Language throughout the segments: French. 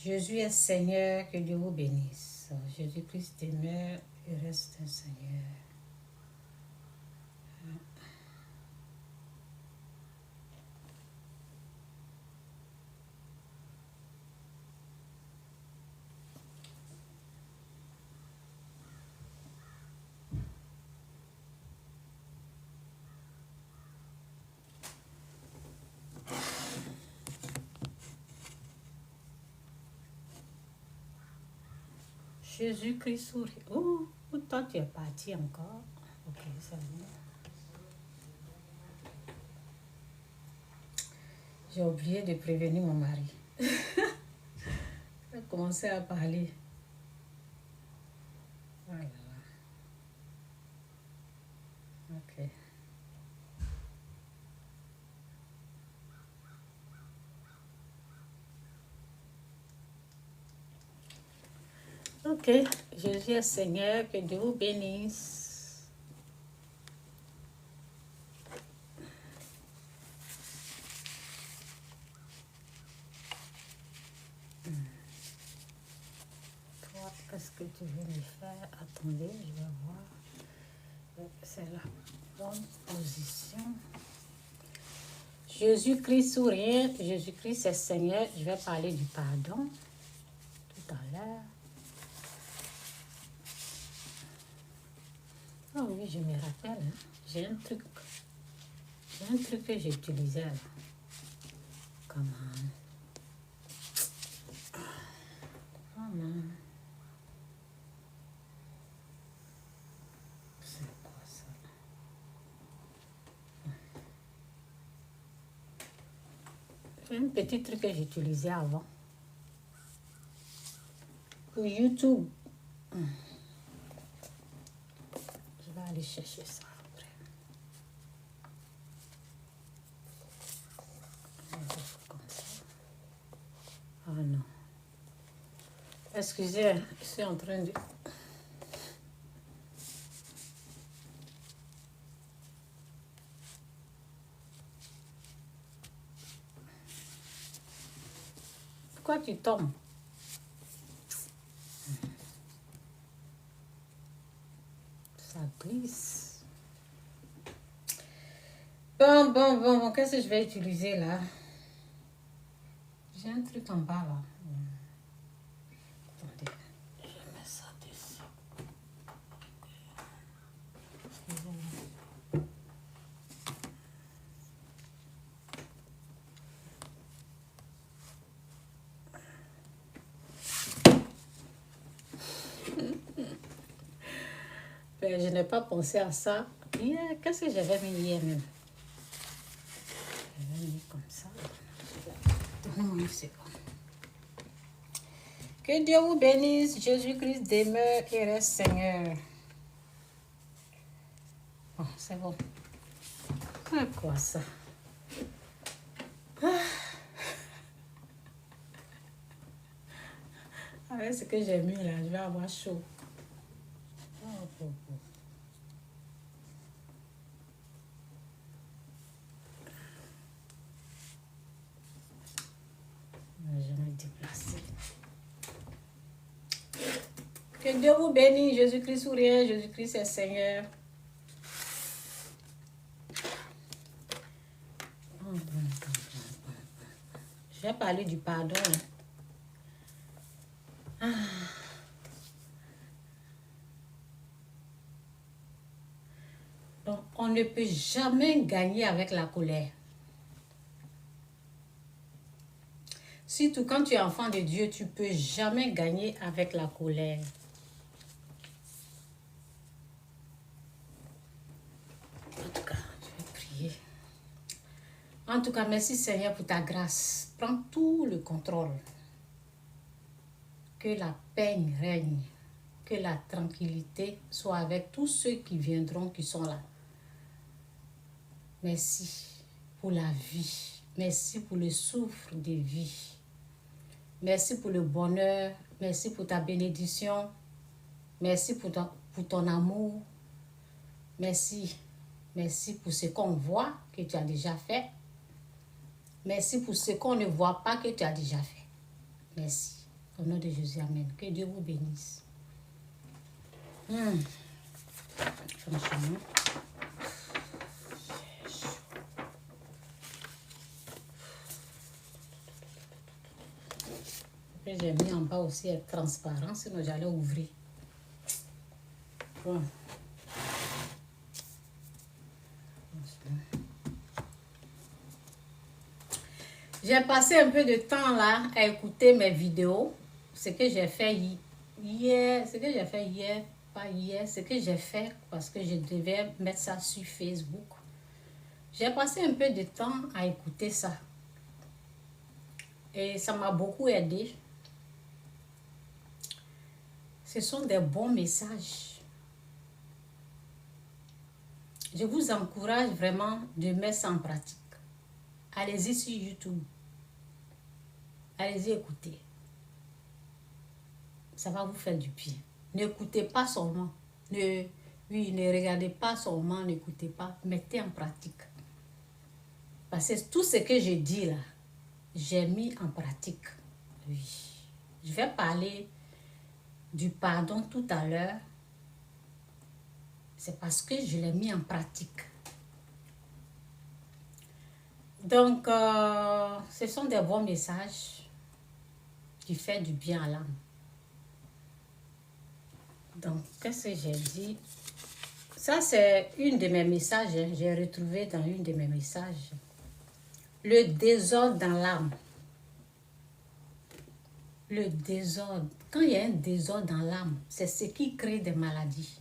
Jésus est Seigneur, que Dieu vous bénisse. Jésus-Christ demeure et reste un Seigneur. Jésus-Christ sourit. Oh, toi tu es parti encore. Ok, c'est bon. J'ai oublié de prévenir mon mari. Il a commencé à parler. Oh là là. Ok. Ok, Jésus est Seigneur, que Dieu vous bénisse. Toi, qu'est-ce que tu veux me faire? Attendez, je vais voir. C'est la bonne position. Jésus-Christ sourire, Jésus-Christ est Seigneur. Je vais parler du pardon tout à l'heure. Oh oui, je me rappelle. Hein. J'ai un truc que j'utilisais là. Comment? Comment? C'est quoi ça? J'ai un petit truc que j'utilisais avant. Pour YouTube. Je vais aller chercher ça après. Comme ça. Oh non. Excusez, je suis en train de... Pourquoi tu tombes? Ça glisse. Bon, qu'est-ce que je vais utiliser là? J'ai un truc en bas là. Attendez, je mets ça dessus. Excusez-moi. Ben, je n'ai pas pensé à ça. Hier, qu'est-ce que j'avais mis hier même? J'avais mis comme ça. Donnez-moi une seconde. Que Dieu vous bénisse. Jésus-Christ demeure et reste Seigneur. Bon, c'est bon. C'est quoi ça? Avec ce que j'ai mis là, je vais avoir chaud. Oh. Je vais me déplacer. Que Dieu vous bénisse. Jésus-Christ sourire. Jésus-Christ est Seigneur. Je vais parler du pardon. Donc, on ne peut jamais gagner avec la colère. Surtout quand tu es enfant de Dieu, tu ne peux jamais gagner avec la colère. En tout cas, je vais prier. En tout cas, merci Seigneur pour ta grâce. Prends tout le contrôle. Que la paix règne. Que la tranquillité soit avec tous ceux qui viendront, qui sont là. Merci pour la vie. Merci pour le souffle de vie. Merci pour le bonheur. Merci pour ta bénédiction. Merci pour ton amour. Merci. Merci pour ce qu'on voit que tu as déjà fait. Merci pour ce qu'on ne voit pas que tu as déjà fait. Merci. Au nom de Jésus, amen. Que Dieu vous bénisse. Franchement. J'ai mis en bas aussi être transparent, sinon j'allais ouvrir. Bon. J'ai passé un peu de temps là à écouter mes vidéos. Ce que j'ai fait hier, pas hier, ce que j'ai fait parce que je devais mettre ça sur Facebook. J'ai passé un peu de temps à écouter ça. Et ça m'a beaucoup aidé. Ce sont des bons messages. Je vous encourage vraiment de mettre ça en pratique. Allez-y sur YouTube. Allez-y écouter. Ça va vous faire du bien. N'écoutez pas seulement. Ne regardez pas seulement, n'écoutez pas. Mettez en pratique. Parce que tout ce que je dis là, j'ai mis en pratique. Oui. Je vais parler du pardon tout à l'heure. C'est parce que je l'ai mis en pratique. Donc, ce sont des bons messages qui font du bien à l'âme. Donc, qu'est-ce que j'ai dit? Ça, c'est une de mes messages. J'ai retrouvé dans une de mes messages. Le désordre dans l'âme. Le désordre. Quand il y a un désordre dans l'âme, c'est ce qui crée des maladies.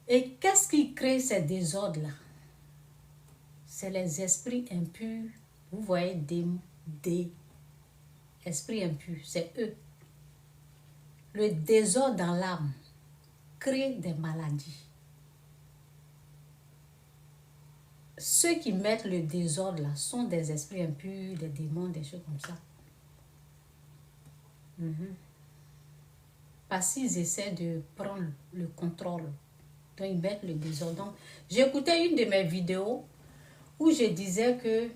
Et qu'est-ce qui crée ces désordres-là? C'est les esprits impurs. Vous voyez, des esprits impurs, c'est eux. Le désordre dans l'âme crée des maladies. Ceux qui mettent le désordre là sont des esprits impurs, des démons, des choses comme ça. Parce qu'ils essaient de prendre le contrôle. Donc ils mettent le désordre. Donc, j'écoutais une de mes vidéos où je disais que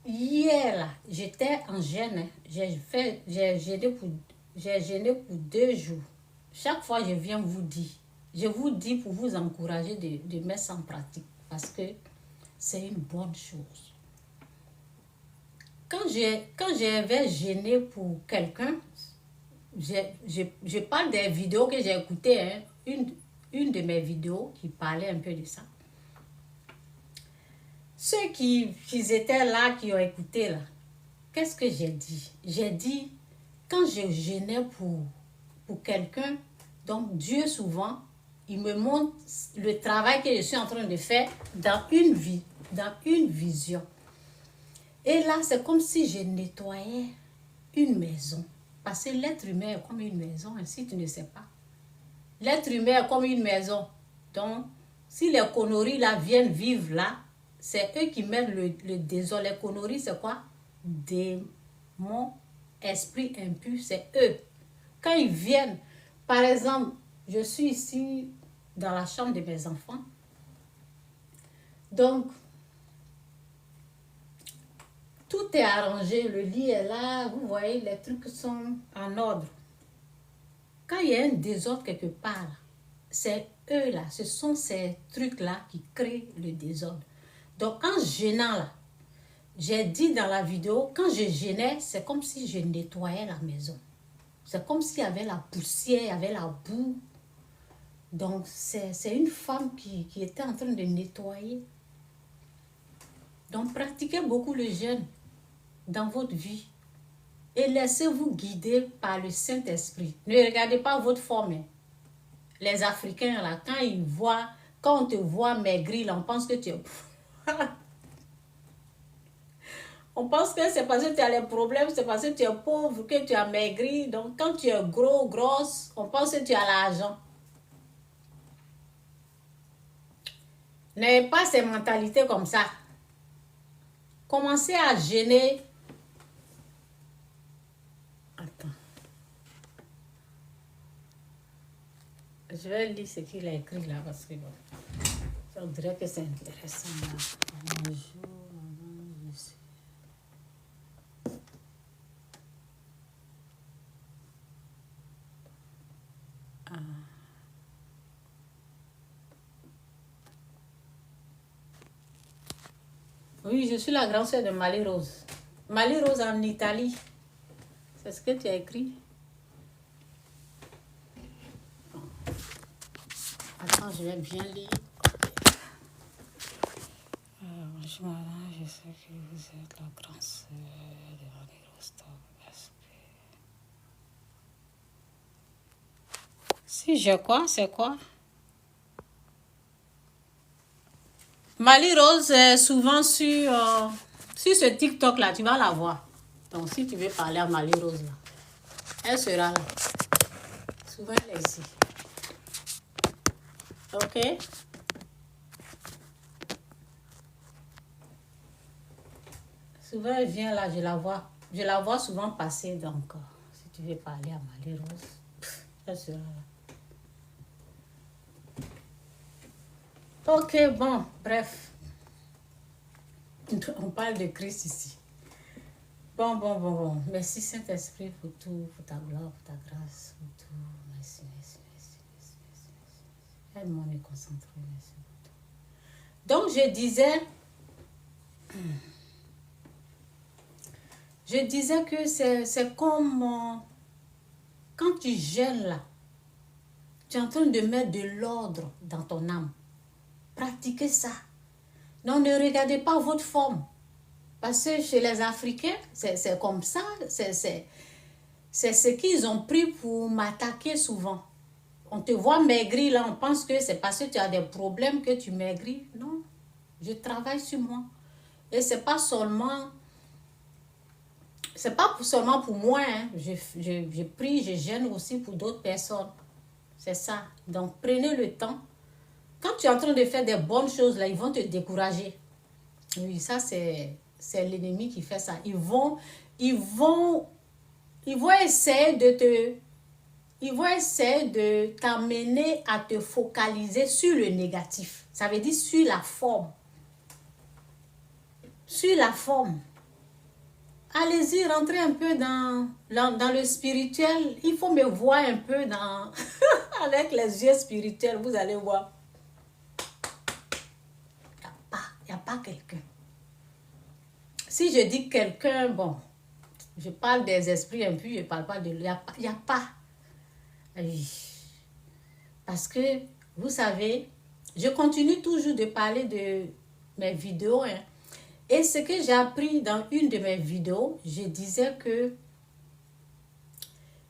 hier là, j'étais en jeûne. J'ai jeûné pour 2 jours. Chaque fois, je viens vous dire. Je vous dis pour vous encourager de mettre ça en pratique. Parce que c'est une bonne chose. Quand j'avais jeûné pour quelqu'un, je parle des vidéos que j'ai écoutées. Hein, une de mes vidéos qui parlait un peu de ça. Ceux qui étaient là, qui ont écouté là, qu'est-ce que j'ai dit? J'ai dit, quand je jeûnais pour quelqu'un, donc Dieu souvent, il me montre le travail que je suis en train de faire dans une vision. Et là, c'est comme si je nettoyais une maison. Parce que l'être humain est comme une maison, hein, si tu ne sais pas. L'être humain est comme une maison. Donc, si les conneries là viennent vivre là, c'est eux qui mettent le désordre. Les conneries, c'est quoi? Démons, esprits impurs, c'est eux. Quand ils viennent, par exemple, je suis ici dans la chambre de mes enfants. Donc, tout est arrangé, le lit est là, vous voyez, les trucs sont en ordre. Quand il y a un désordre quelque part, c'est eux là, ce sont ces trucs-là qui créent le désordre. Donc, en jeûnant là, j'ai dit dans la vidéo, quand je jeûnais, c'est comme si je nettoyais la maison. C'est comme s'il y avait la poussière, il y avait la boue. Donc, c'est une femme qui était en train de nettoyer. Donc, pratiquez beaucoup le jeûne dans votre vie. Et laissez-vous guider par le Saint-Esprit. Ne regardez pas votre forme. Les Africains, là, quand on te voit maigri, là, on pense que tu es... On pense que c'est parce que tu as les problèmes, c'est parce que tu es pauvre, que tu as maigri. Donc, quand tu es gros, grosse, on pense que tu as l'argent. N'ayez pas ces mentalités comme ça. Commencez à jeûner. Attends. Je vais lire ce qu'il a écrit là parce que bon, on dirait que c'est intéressant là. Bonjour. Oui, je suis la grande sœur de Marie-Rose. Marie-Rose en Italie. C'est ce que tu as écrit. Attends, je vais bien lire. Bonjour madame, je sais que vous êtes la grande sœur de Marie-Rose. Si je crois, c'est quoi? Marie-Rose est souvent sur ce TikTok-là, tu vas la voir. Donc, si tu veux parler à Marie-Rose, là, elle sera là. Souvent, elle est ici. Ok? Souvent, elle vient là, je la vois. Je la vois souvent passer, donc, si tu veux parler à Marie-Rose, elle sera là. Ok, bon, bref. On parle de Christ ici. Bon. Merci Saint-Esprit pour tout, pour ta gloire, pour ta grâce, pour tout. Merci. Aide-moi à me concentrer, merci pour tout. Donc, je disais que c'est comme quand tu gèles là, tu es en train de mettre de l'ordre dans ton âme. Pratiquez ça. Non, ne regardez pas votre forme. Parce que chez les Africains, c'est comme ça. C'est ce qu'ils ont pris pour m'attaquer souvent. On te voit maigrir là, on pense que c'est parce que tu as des problèmes que tu maigris. Non, je travaille sur moi. Et c'est pas seulement pour moi. Hein. Je prie, je gêne aussi pour d'autres personnes. C'est ça. Donc, prenez le temps. Quand tu es en train de faire des bonnes choses, là, ils vont te décourager. Oui, ça, c'est l'ennemi qui fait ça. Ils vont essayer de t'amener à te focaliser sur le négatif. Ça veut dire sur la forme. Sur la forme. Allez-y, rentrez un peu dans le spirituel. Il faut me voir un peu avec les yeux spirituels. Vous allez voir. Il n'y a pas quelqu'un. Si je dis quelqu'un, bon, je parle des esprits impurs, je ne parle pas de... Il n'y a pas. Oui. Parce que, vous savez, je continue toujours de parler de mes vidéos. Hein. Et ce que j'ai appris dans une de mes vidéos, je disais que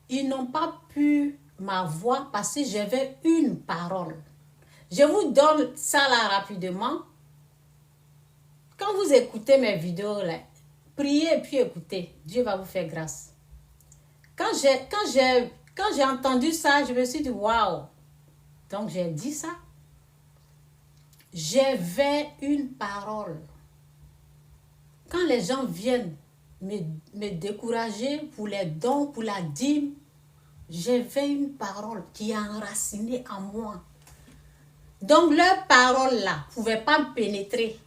ils n'ont pas pu m'avoir parce que j'avais une parole. Je vous donne ça là rapidement. Quand vous écoutez mes vidéos, là, priez et puis écoutez. Dieu va vous faire grâce. Quand j'ai entendu ça, je me suis dit, waouh. Donc, j'ai dit ça. J'avais une parole. Quand les gens viennent me décourager pour les dons, pour la dîme, j'avais une parole qui a enraciné en moi. Donc, leur parole là ne pouvait pas me pénétrer.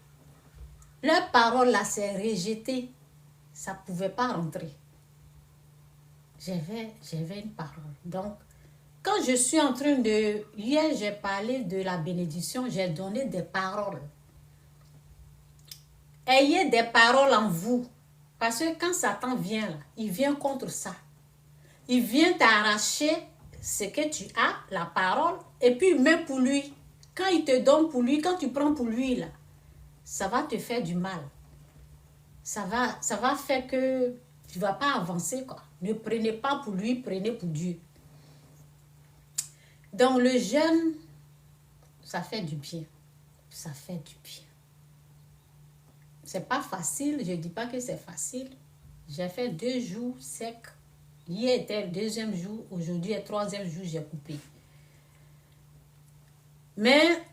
Leur parole là s'est rejetée. Ça ne pouvait pas rentrer. J'avais une parole. Donc, quand je suis en train de... Hier, j'ai parlé de la bénédiction. J'ai donné des paroles. Ayez des paroles en vous. Parce que quand Satan vient, là, il vient contre ça. Il vient t'arracher ce que tu as, la parole, et puis même pour lui. Quand il te donne pour lui, quand tu prends pour lui, là, ça va te faire du mal. Ça va faire que tu ne vas pas avancer, quoi. Ne prenez pas pour lui, prenez pour Dieu. Donc le jeûne, ça fait du bien. Ça fait du bien. C'est pas facile, je ne dis pas que c'est facile. J'ai fait 2 jours secs. Hier était le 2e jour, aujourd'hui est le 3e jour, j'ai coupé. Mais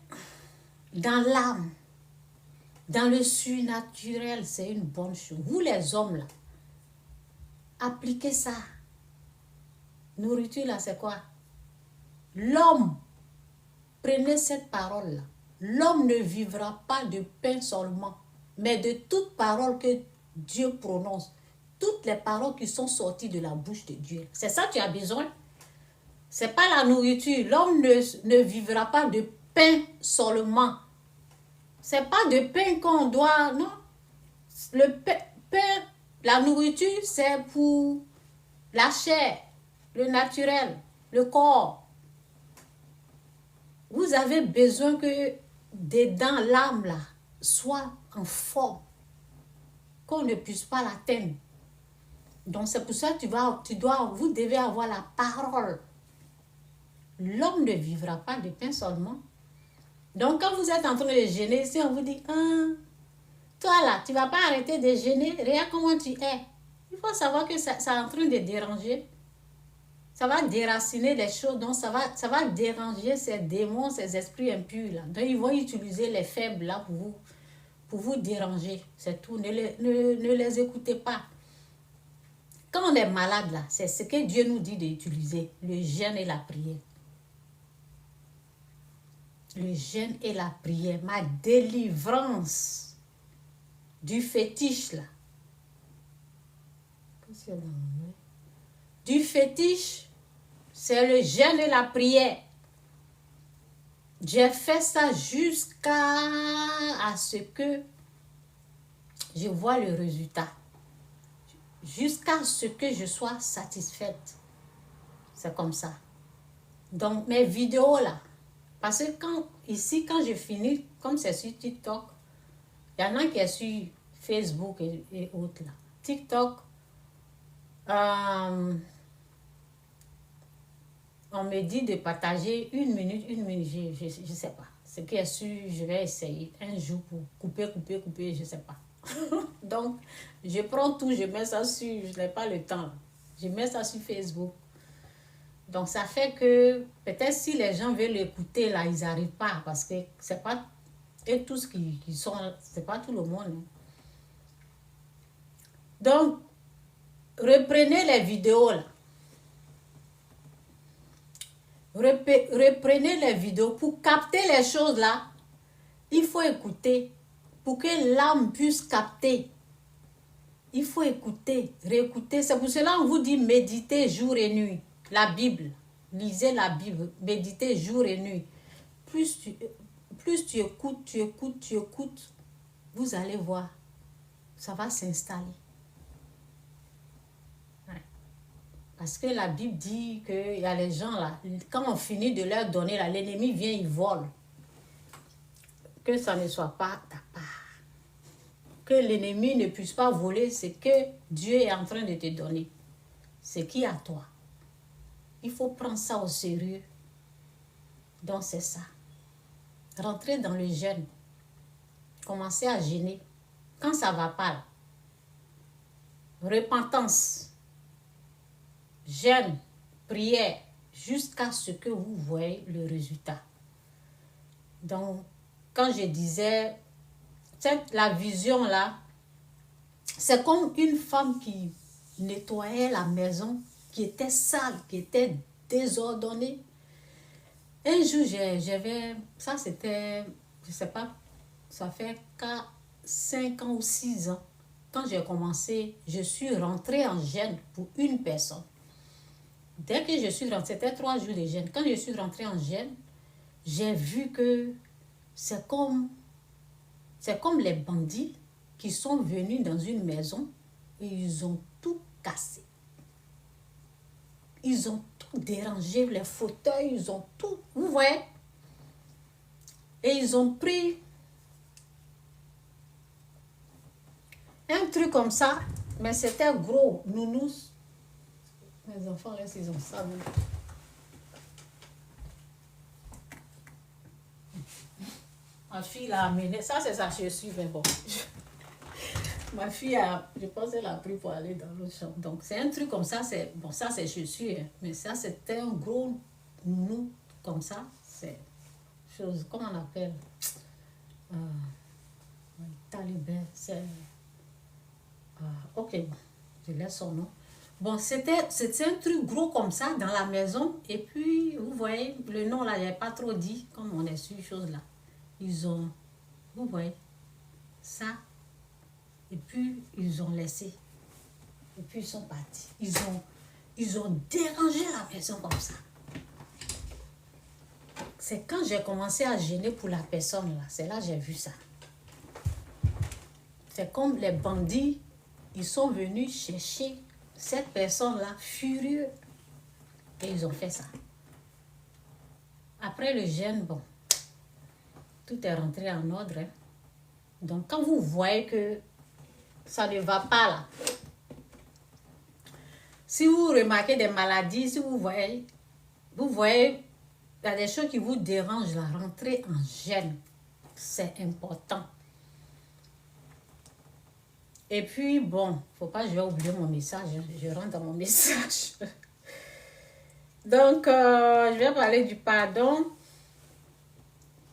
dans l'âme, dans le surnaturel, c'est une bonne chose. Vous les hommes là, appliquez ça. Nourriture là, c'est quoi? L'homme, prenez cette parole là. L'homme ne vivra pas de pain seulement, mais de toute parole que Dieu prononce. Toutes les paroles qui sont sorties de la bouche de Dieu. C'est ça que tu as besoin. C'est pas la nourriture. L'homme ne vivra pas de pain seulement. C'est pas de pain qu'on doit, non. Le pain, la nourriture, c'est pour la chair, le naturel, le corps. Vous avez besoin que dedans l'âme là soit en forme, qu'on ne puisse pas l'atteindre. Donc c'est pour ça que vous devez avoir la parole. L'homme ne vivra pas de pain seulement. Donc quand vous êtes en train de jeûner, si on vous dit, toi là, tu ne vas pas arrêter de jeûner, regarde comment tu es. Il faut savoir que ça est en train de déranger. Ça va déraciner les choses, donc ça va déranger ces démons, ces esprits impurs là. Donc ils vont utiliser les faibles là pour vous déranger. C'est tout. Ne les écoutez pas. Quand on est malade là, c'est ce que Dieu nous dit d'utiliser, le jeûne et la prière. Le jeûne et la prière, ma délivrance du fétiche là. Qu'est-ce qu'il y a dans mon main? Du fétiche, c'est le jeûne et la prière. J'ai fait ça jusqu'à ce que je vois le résultat. Jusqu'à ce que je sois satisfaite. C'est comme ça. Donc, mes vidéos là, parce que quand je finis, comme c'est sur TikTok, il y en a qui est sur Facebook et autres là. TikTok, on me dit de partager une minute, je ne sais pas. Ce qui est sûr, je vais essayer un jour pour couper, je ne sais pas. Donc, je prends tout, je mets ça sur, je n'ai pas le temps. Je mets ça sur Facebook. Donc, ça fait que peut-être si les gens veulent l'écouter, là, ils n'arrivent pas parce que c'est pas et tous qui sont, c'est pas tout le monde. Hein. Donc, reprenez les vidéos là. Reprenez les vidéos pour capter les choses là. Il faut écouter pour que l'âme puisse capter. Il faut écouter, réécouter. C'est pour cela qu'on vous dit méditer jour et nuit. La Bible, lisez la Bible, méditez jour et nuit. Plus tu écoutes, vous allez voir, ça va s'installer. Parce que la Bible dit qu'il y a les gens là, quand on finit de leur donner, là, l'ennemi vient, il vole. Que ça ne soit pas ta part. Que l'ennemi ne puisse pas voler ce que Dieu est en train de te donner. Ce qui est à toi. Il faut prendre ça au sérieux. Donc c'est ça. Rentrez dans le jeûne. Commencez à jeûner. Quand ça ne va pas, là, repentance. Jeûne, prière, jusqu'à ce que vous voyez le résultat. Donc, quand je disais, la vision là, c'est comme une femme qui nettoyait la maison, qui était sale, qui était désordonnée. Un jour, j'avais, ça c'était, je ne sais pas, ça fait 5 ans ou 6 ans. Quand j'ai commencé, je suis rentrée en jeûne pour une personne. Dès que je suis rentrée, c'était 3 jours de jeûne. Quand je suis rentrée en jeûne, j'ai vu que c'est comme les bandits qui sont venus dans une maison et ils ont tout cassé. Ils ont tout dérangé, les fauteuils, ils ont tout, vous voyez? Et ils ont pris un truc comme ça, mais c'était gros, nounous. Les enfants, là, ils ont ça. Ma fille l'a amené. Ça, c'est sa chaussure, mais bon. Ma fille a, je pense qu'elle a pris pour aller dans l'autre chambre. Donc, c'est un truc comme ça. Bon, ça, c'est chaussure. Hein, mais ça, c'était un gros nounou comme ça. C'est chose, comment on appelle? Talibin. C'est. Ok, je laisse son nom. Bon, c'était un truc gros comme ça dans la maison. Et puis, vous voyez, le nom là, il n'est pas trop dit, comme on est sur chose là. Ils ont, vous voyez, ça. Et puis, ils ont laissé. Et puis, ils sont partis. Ils ont dérangé la maison comme ça. C'est quand j'ai commencé à gêner pour la personne là, c'est là que j'ai vu ça. C'est comme les bandits, ils sont venus chercher cette personne-là furieux. Et ils ont fait ça. Après le jeûne, bon, tout est rentré en ordre. Hein. Donc, quand vous voyez que ça ne va pas là, si vous remarquez des maladies, si vous voyez, il y a des choses qui vous dérangent là, rentrez en jeûne. C'est important. Et puis, bon, faut pas que je vais oublier mon message. Hein. Je rentre dans mon message. Donc, je vais parler du pardon.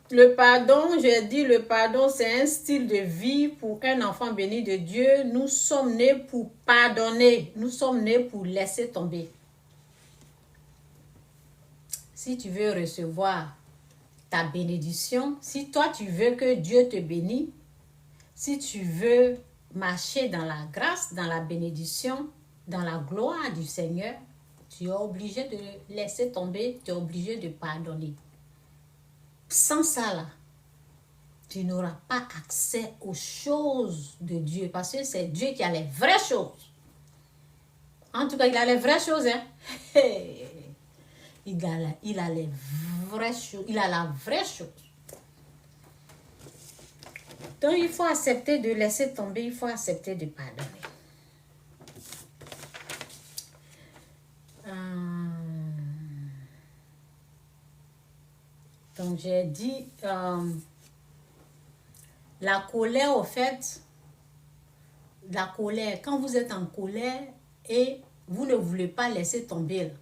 Le pardon, j'ai dit, le pardon, c'est un style de vie pour un enfant béni de Dieu. Nous sommes nés pour pardonner. Nous sommes nés pour laisser tomber. Si tu veux recevoir ta bénédiction, si toi tu veux que Dieu te bénisse, si tu veux marcher dans la grâce, dans la bénédiction, dans la gloire du Seigneur, tu es obligé de laisser tomber, tu es obligé de pardonner. Sans ça, là, tu n'auras pas accès aux choses de Dieu, parce que c'est Dieu qui a les vraies choses. En tout cas, il a les vraies choses. Hein? Il a les vraies choses. Il a la vraie chose. Donc, il faut accepter de laisser tomber, il faut accepter de pardonner. Donc, j'ai dit, la colère, au fait, la colère, quand vous êtes en colère et vous ne voulez pas laisser tomber,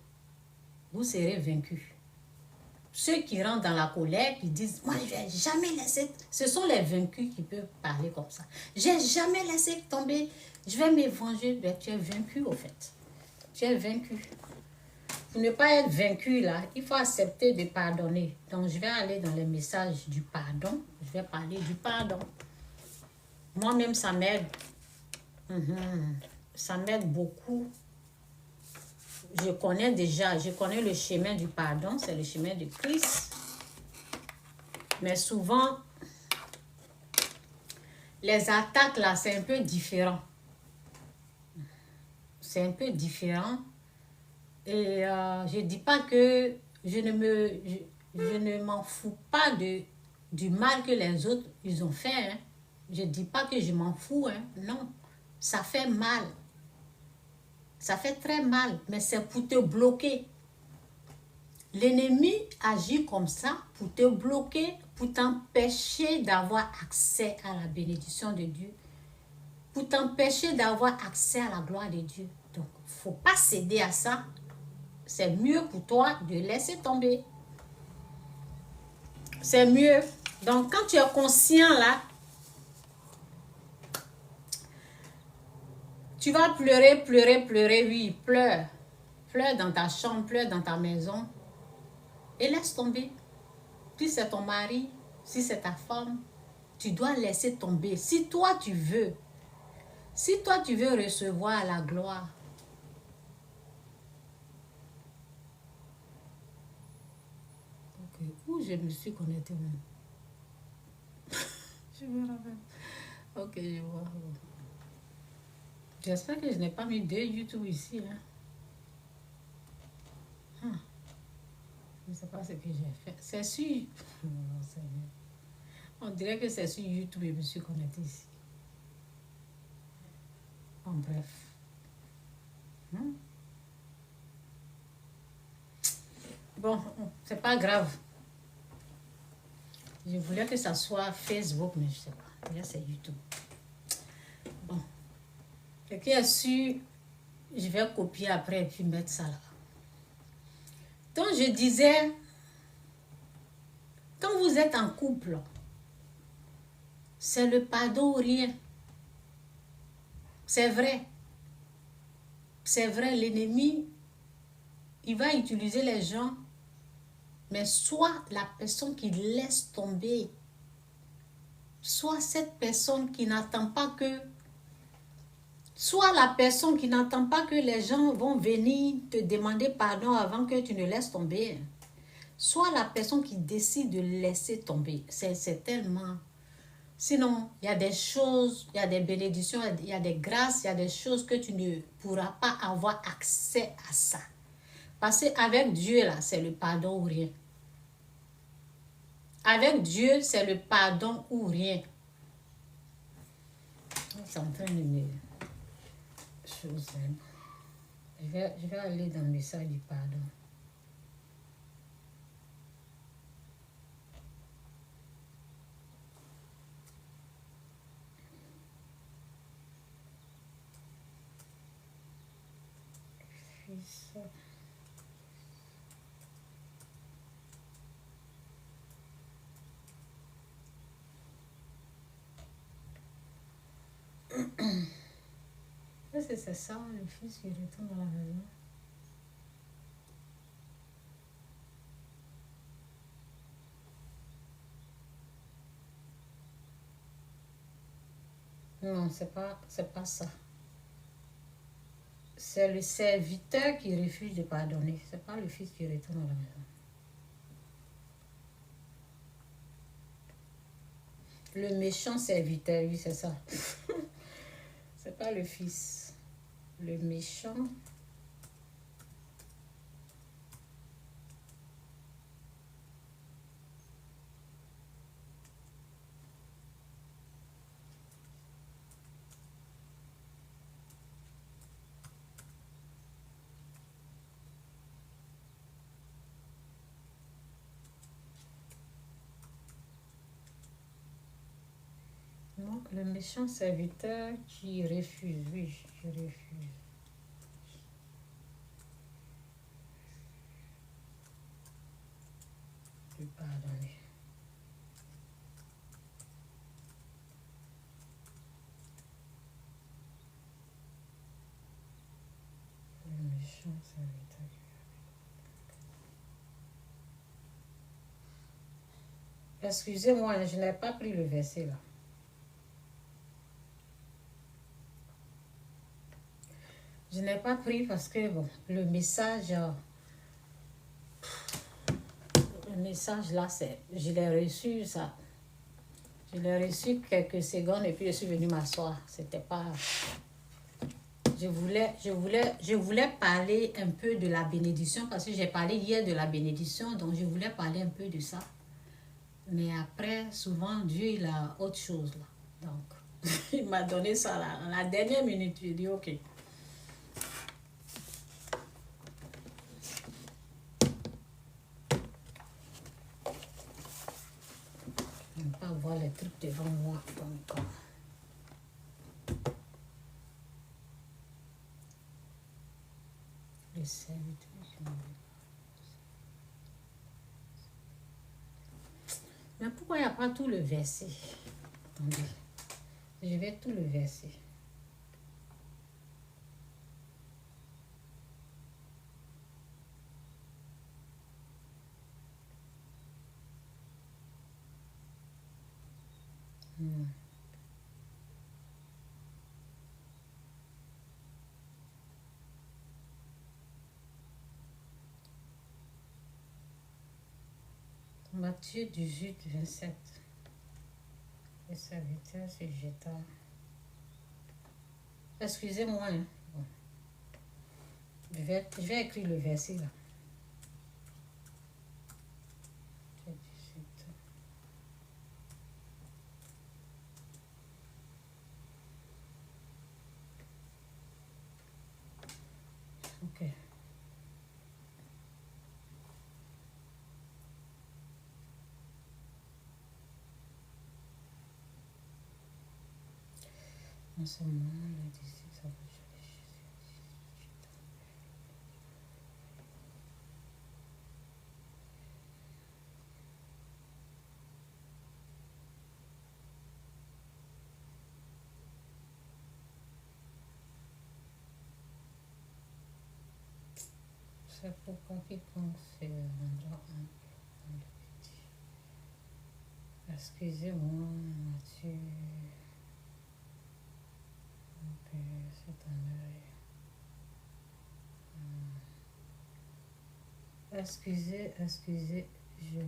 vous serez vaincu. Ceux qui rentrent dans la colère, qui disent, moi, je ne vais jamais laisser, ce sont les vaincus qui peuvent parler comme ça. Je n'ai jamais laissé tomber, je vais me venger. Ben, tu es vaincu, au fait. Tu es vaincu. Pour ne pas être vaincu, là, il faut accepter de pardonner. Donc, je vais aller dans les messages du pardon. Je vais parler du pardon. Moi-même, ça m'aide. Ça m'aide beaucoup. Je connais le chemin du pardon. C'est le chemin de Christ. Mais souvent, les attaques, là, c'est un peu différent. C'est un peu différent. Et je ne dis pas que je ne m'en fous pas du mal que les autres ils ont fait. Hein. Je ne dis pas que je m'en fous. Hein. Non, ça fait mal. Ça fait très mal, mais c'est pour te bloquer. L'ennemi agit comme ça pour te bloquer, pour t'empêcher d'avoir accès à la bénédiction de Dieu, pour t'empêcher d'avoir accès à la gloire de Dieu. Donc, il ne faut pas céder à ça. C'est mieux pour toi de laisser tomber. C'est mieux. Donc, quand tu es conscient là, tu vas pleurer, oui, pleure. Pleure dans ta chambre, pleure dans ta maison. Et laisse tomber. Si c'est ton mari, si c'est ta femme, tu dois laisser tomber. Si toi tu veux recevoir la gloire, où je me suis connectée même. Je me rappelle. Ok, je vois. J'espère que je n'ai pas mis deux YouTube ici. Hein. Je ne sais pas ce que j'ai fait. C'est sur... On dirait que c'est sur YouTube et je me suis connectée ici. En bref. Bon, c'est pas grave. Je voulais que ça soit Facebook, mais je sais pas. Là, c'est YouTube. Bon. Et qui est sûr, je vais copier après et puis mettre ça là. Donc, je disais, quand vous êtes en couple, c'est le pardon ou rien. C'est vrai. C'est vrai, l'ennemi, il va utiliser les gens, mais soit la personne qui laisse tomber, soit cette personne qui n'attend pas que, soit la personne qui n'attend pas que les gens vont venir te demander pardon avant que tu ne laisses tomber. Sois la personne qui décide de laisser tomber. C'est tellement... Sinon, il y a des choses, il y a des bénédictions, il y a des grâces, il y a des choses que tu ne pourras pas avoir accès à ça. Parce qu'avec Dieu, là, c'est le pardon ou rien. Avec Dieu, c'est le pardon ou rien. C'est en train de me... Je vais aller dans le message du pardon. Fils. Est-ce que c'est ça, le fils qui retourne dans la maison? Non, c'est pas ça. C'est le serviteur qui refuse de pardonner. C'est pas le fils qui retourne dans la maison. Le méchant serviteur, oui, c'est ça. C'est pas le fils. Le méchant. Donc, le méchant serviteur qui refuse. Oui, je refuse de pardonner. Le méchant serviteur. Excusez-moi, je n'ai pas pris le verset là. Je n'ai pas pris parce que, bon, le message là, je l'ai reçu, ça. Je l'ai reçu quelques secondes et puis je suis venue m'asseoir. C'était pas... Je voulais parler un peu de la bénédiction parce que j'ai parlé hier de la bénédiction, donc je voulais parler un peu de ça. Mais après, souvent, Dieu, il a autre chose là. Donc, il m'a donné ça là. À la dernière minute, j'ai dit, ok. Je ne peux pas voir les trucs devant moi. Donc, le serviteur. Mais pourquoi il n'y a pas tout le verset? Attendez. Je vais tout le verset. Matthieu 18, 27. Le serviteur se jeta. Excusez-moi. Hein. Bon. Je vais écrire le verset là. Ok. En ce moment, les disciples s'approchaient de Jésus. C'est pourquoi quiconque se rendra en le petit. Excusez-moi, Matthieu. C'est un œil. Excusez, je...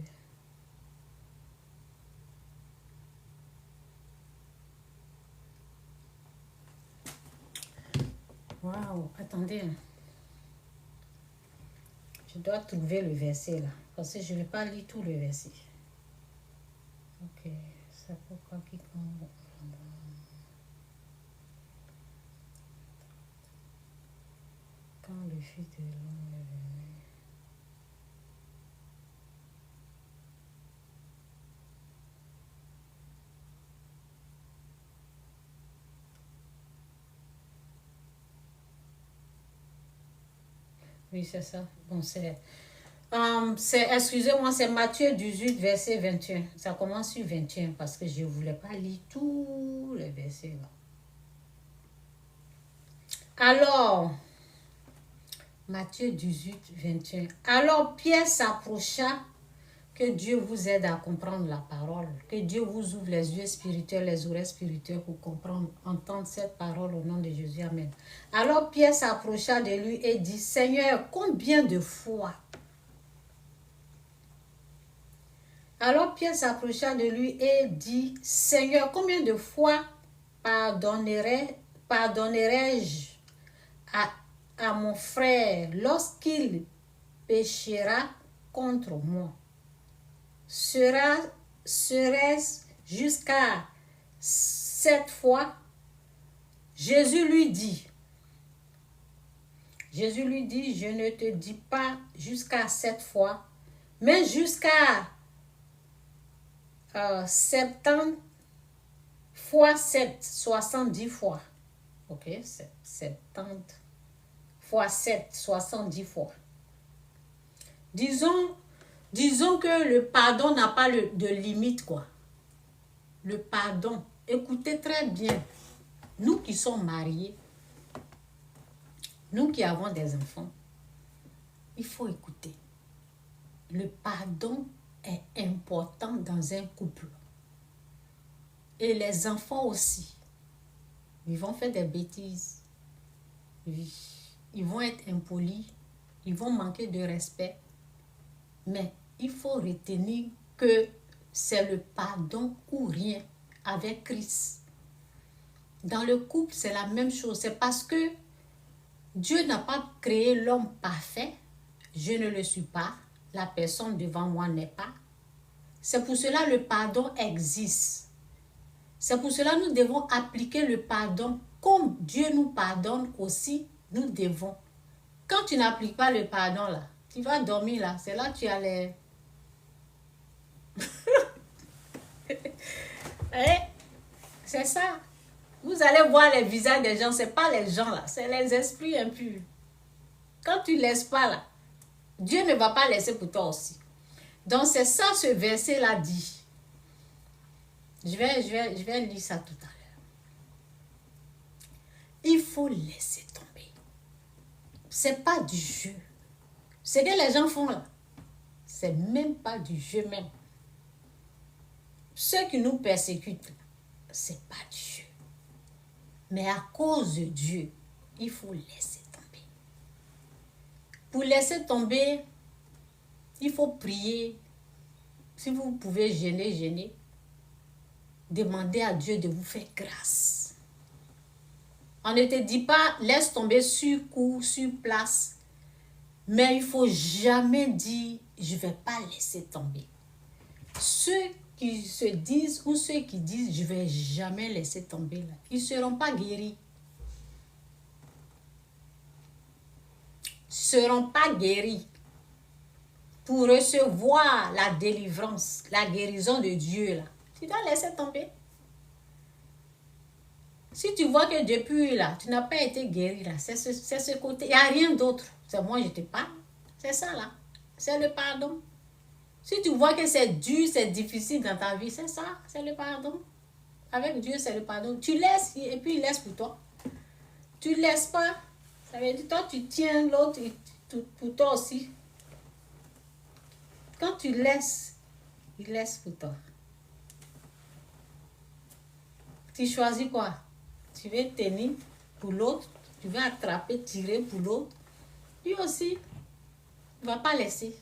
Waouh, attendez. Je dois trouver le verset là. Parce que je ne vais pas lire tout le verset. Ok, c'est pourquoi quiconque... Quand le Fils de l'homme est venu... Oui, c'est ça. Bon, excusez-moi, c'est Matthieu 18, verset 21. Ça commence sur 21 parce que je ne voulais pas lire tous les versets là. Alors, Matthieu 18, 21. Alors Pierre s'approcha. Que Dieu vous aide à comprendre la parole. Que Dieu vous ouvre les yeux spirituels, les oreilles spirituelles pour comprendre, entendre cette parole au nom de Jésus. Amen. Alors Pierre s'approcha de lui et dit, Seigneur, combien de fois? Alors Pierre s'approcha de lui et dit, Seigneur, combien de fois pardonnerai-je à mon frère lorsqu'il péchera contre moi? Serait-ce jusqu'à 7 fois? Jésus lui dit, je ne te dis pas jusqu'à 7 fois, mais jusqu'à 70 fois 7, 70 fois. Ok, 70 fois 7, 70 fois. Disons que le pardon n'a pas de limite, quoi. Le pardon, écoutez très bien. Nous qui sommes mariés, nous qui avons des enfants, il faut écouter. Le pardon est important dans un couple. Et les enfants aussi. Ils vont faire des bêtises. Oui. Ils vont être impolis. Ils vont manquer de respect. Mais il faut retenir que c'est le pardon ou rien avec Christ. Dans le couple, c'est la même chose. C'est parce que Dieu n'a pas créé l'homme parfait. Je ne le suis pas. La personne devant moi n'est pas. C'est pour cela que le pardon existe. C'est pour cela que nous devons appliquer le pardon. Comme Dieu nous pardonne aussi, nous devons. Quand tu n'appliques pas le pardon là, tu vas dormir là. C'est là que tu as les... C'est ça. Vous allez voir les visages des gens. Ce n'est pas les gens là. C'est les esprits impurs. Quand tu ne laisses pas là, Dieu ne va pas laisser pour toi aussi. Donc c'est ça ce verset là dit. Je vais lire ça tout à l'heure. Il faut laisser tomber. C'est pas du jeu. Ce que les gens font là, c'est même pas du jeu même. Ceux qui nous persécutent, c'est pas du jeu. Mais à cause de Dieu, il faut laisser tomber. Pour laisser tomber, il faut prier. Si vous pouvez jeûner. Demandez à Dieu de vous faire grâce. On ne te dit pas, laisse tomber sur coup, sur place. Mais il ne faut jamais dire, je ne vais pas laisser tomber. Ceux qui se disent ou ceux qui disent, je ne vais jamais laisser tomber, là, ils ne seront pas guéris. Ils ne seront pas guéris. Pour recevoir la délivrance, la guérison de Dieu, là, tu dois laisser tomber. Si tu vois que depuis là, tu n'as pas été guéri là, c'est ce côté. Il n'y a rien d'autre. C'est moi, je te parle. C'est ça là. C'est le pardon. Si tu vois que c'est dur, c'est difficile dans ta vie, c'est ça. C'est le pardon. Avec Dieu, c'est le pardon. Tu laisses et puis il laisse pour toi. Tu ne laisses pas. Ça veut dire toi, tu tiens l'autre pour toi aussi. Quand tu laisses, il laisse pour toi. Tu choisis quoi? Tu veux tenir pour l'autre, tu veux attraper, tirer pour l'autre. Lui aussi. Il ne va pas laisser.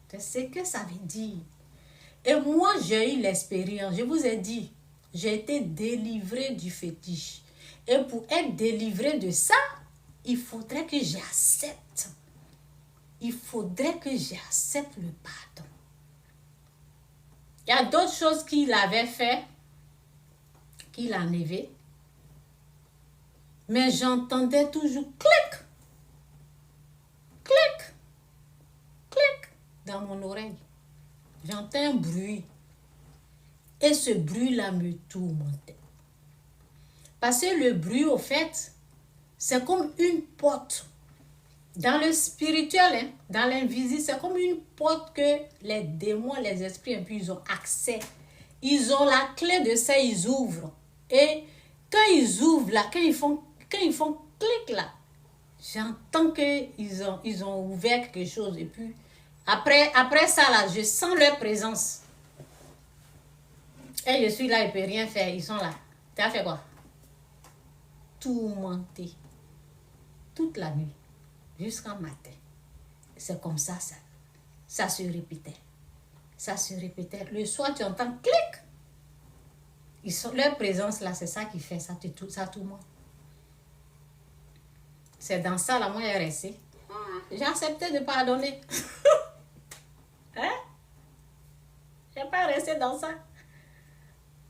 C'est ce que ça veut dire. Et moi, j'ai eu l'expérience. Je vous ai dit, j'ai été délivrée du fétiche. Et pour être délivrée de ça, il faudrait que j'accepte. Il faudrait que j'accepte le pardon. Il y a d'autres choses qu'il avait fait, qu'il a enlevé. Mais j'entendais toujours clic, clic, clic dans mon oreille. J'entends un bruit. Et ce bruit-là me tourmentait. Parce que le bruit, au fait, c'est comme une porte. Dans le spirituel, hein, dans l'invisible, c'est comme une porte que les démons, les esprits impurs, ils ont accès. Ils ont la clé de ça, ils ouvrent. Et quand ils ouvrent là, quand ils font clic là, j'entends qu'ils ont ouvert quelque chose. Et puis, après ça là, je sens leur présence. Et je suis là, il ne peut rien faire. Ils sont là. Tu as fait quoi? Tourmenté. Toute la nuit. Jusqu'au matin. C'est comme ça, ça se répétait. Ça se répétait. Le soir, tu entends clic. Leur présence là, c'est ça qui fait ça, ça tourmente. C'est dans ça, là, moi, j'ai resté. J'ai accepté de pardonner. Hein? J'ai pas resté dans ça.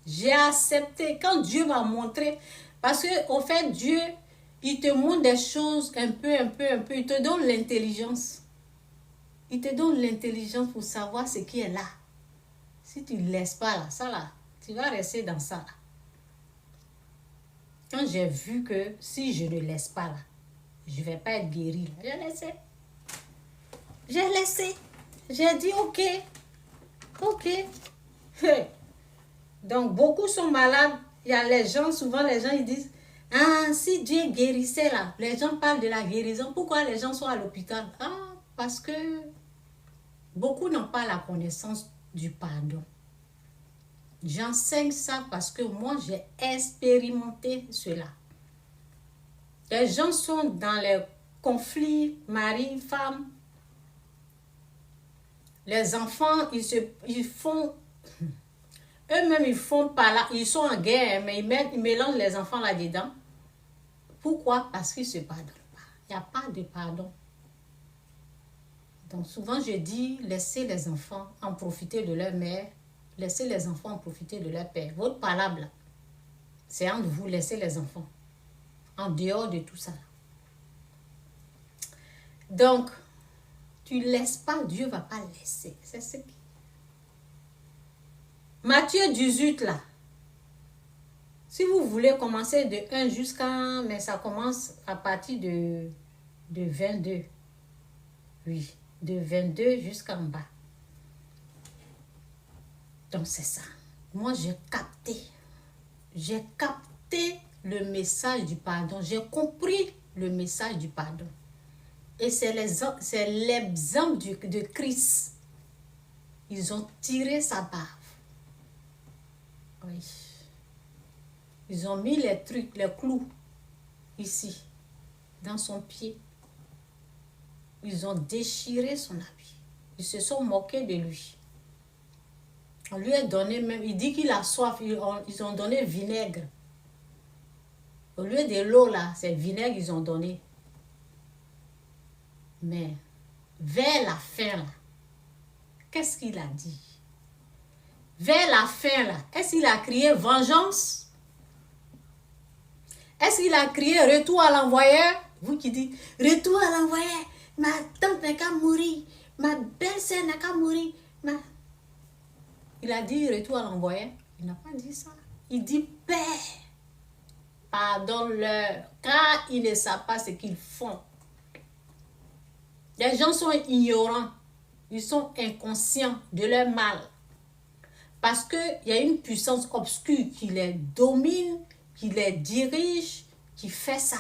J'ai accepté. Quand Dieu m'a montré, parce que au fait, Dieu, il te montre des choses un peu. Il te donne l'intelligence. Il te donne l'intelligence pour savoir ce qui est là. Si tu ne laisses pas là, ça là, tu vas rester dans ça là. Quand j'ai vu que si je ne laisse pas là, je ne vais pas être guérie là, j'ai laissé. J'ai laissé. J'ai dit ok. Ok. Donc, beaucoup sont malades. Il y a les gens, souvent les gens, ils disent, ah, si Dieu guérissait là, les gens parlent de la guérison. Pourquoi les gens sont à l'hôpital? Ah, parce que beaucoup n'ont pas la connaissance du pardon. J'enseigne ça parce que moi, j'ai expérimenté cela. Les gens sont dans les conflits, mari, femme. Les enfants, ils font... Eux-mêmes, ils font pas là, ils sont en guerre, mais ils mélangent les enfants là-dedans. Pourquoi? Parce qu'ils ne se pardonnent pas. Il n'y a pas de pardon. Donc souvent, je dis, laissez les enfants en profiter de leur mère. Laissez les enfants en profiter de leur père. Votre parole, c'est entre vous, laissez les enfants. En dehors de tout ça. Donc, tu ne laisses pas, Dieu ne va pas laisser. C'est ce qui... Matthieu 18 là. Si vous voulez commencer de 1 jusqu'à... Mais ça commence à partir de 22. Oui, de 22 jusqu'en bas. Donc c'est ça. Moi j'ai capté. J'ai capté le message du pardon. J'ai compris le message du pardon. Et c'est l'exemple de Christ. Ils ont tiré sa barbe. Oui. Ils ont mis les trucs, les clous, ici, dans son pied. Ils ont déchiré son habit. Ils se sont moqués de lui. On lui a donné même, il dit qu'il a soif, ils ont donné vinaigre. Au lieu de l'eau là, c'est vinaigre qu'ils ont donné. Mais, vers la fin là, qu'est-ce qu'il a dit? Vers la fin là, est-ce qu'il a crié vengeance? Est-ce qu'il a crié retour à l'envoyeur? Vous qui dites retour à l'envoyeur, ma tante n'a qu'à mourir, ma belle-sœur n'a qu'à mourir. Il a dit retour à l'envoyeur? Il n'a pas dit ça. Il dit Père, pardonne-leur, car ils ne savent pas ce qu'ils font. Les gens sont ignorants, ils sont inconscients de leur mal. Parce qu'il y a une puissance obscure qui les domine, qui les dirige, qui fait ça.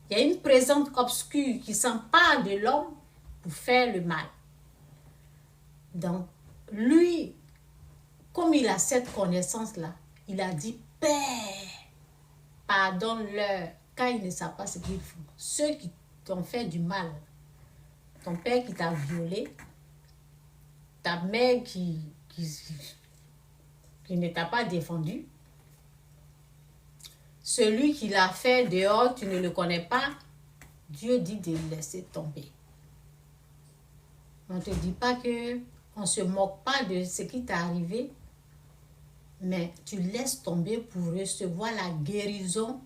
Il y a une présence obscure qui s'empare de l'homme pour faire le mal. Donc, lui, comme il a cette connaissance-là, il a dit, Père, pardonne-leur, car ils ne savent pas ce qu'ils font. Ceux qui t'ont fait du mal. ton père qui t'a violé, ta mère qui ne t'a pas défendu, celui qui l'a fait dehors, tu ne le connais pas, Dieu dit de le laisser tomber. On ne te dit pas que on ne se moque pas de ce qui t'est arrivé, mais tu laisses tomber pour recevoir la guérison,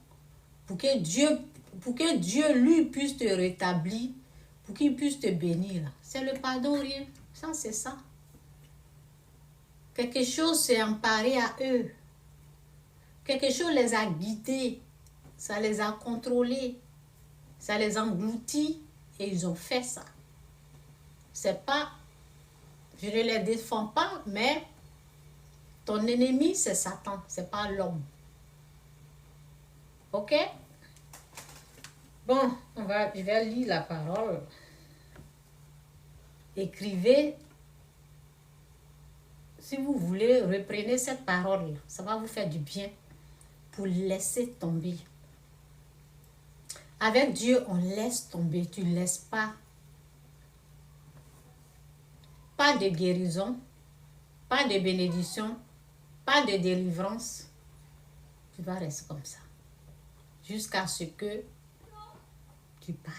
pour que Dieu lui puisse te rétablir, pour qu'il puisse te bénir. C'est le pardon, rien. Ça, c'est ça. Quelque chose s'est emparé à eux. Quelque chose les a guidés. Ça les a contrôlés. Ça les a engloutis et ils ont fait ça. C'est pas, je ne les défends pas, mais ton ennemi, c'est Satan, c'est pas l'homme. Ok? Bon, je vais lire la parole. Écrivez. Si vous voulez, reprenez cette parole. Ça va vous faire du bien pour laisser tomber. Avec Dieu, on laisse tomber. Tu ne laisses pas. Pas de guérison, pas de bénédiction, pas de délivrance. Tu vas rester comme ça. Jusqu'à ce que tu pars.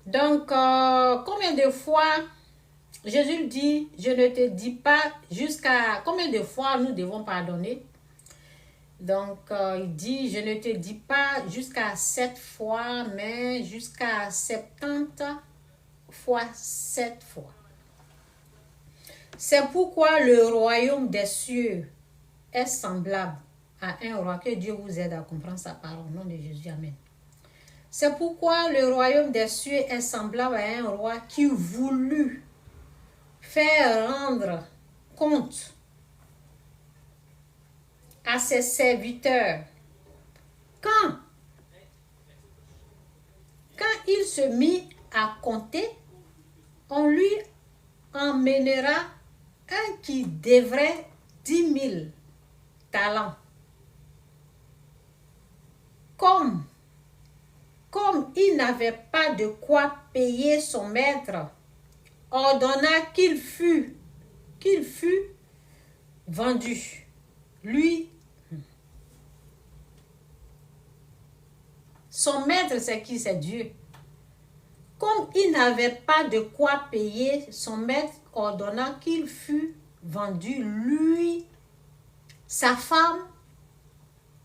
Donc, combien de fois Jésus dit, je ne te dis pas jusqu'à combien de fois nous devons pardonner. Donc, il dit, je ne te dis pas jusqu'à 7 fois, mais jusqu'à 70 fois 7 fois. C'est pourquoi le royaume des cieux est semblable à un roi. Que Dieu vous aide à comprendre sa parole. Au nom de Jésus, amen. C'est pourquoi le royaume des cieux est semblable à un roi qui voulut faire rendre compte à ses serviteurs. Quand il se mit à compter, on lui emmènera un qui devrait 10 000 talents. Comme il n'avait pas de quoi payer son maître, ordonna qu'il fût vendu. Lui, son maître, c'est qui? C'est Dieu. Comme il n'avait pas de quoi payer, son maître ordonna qu'il fût vendu, lui, sa femme,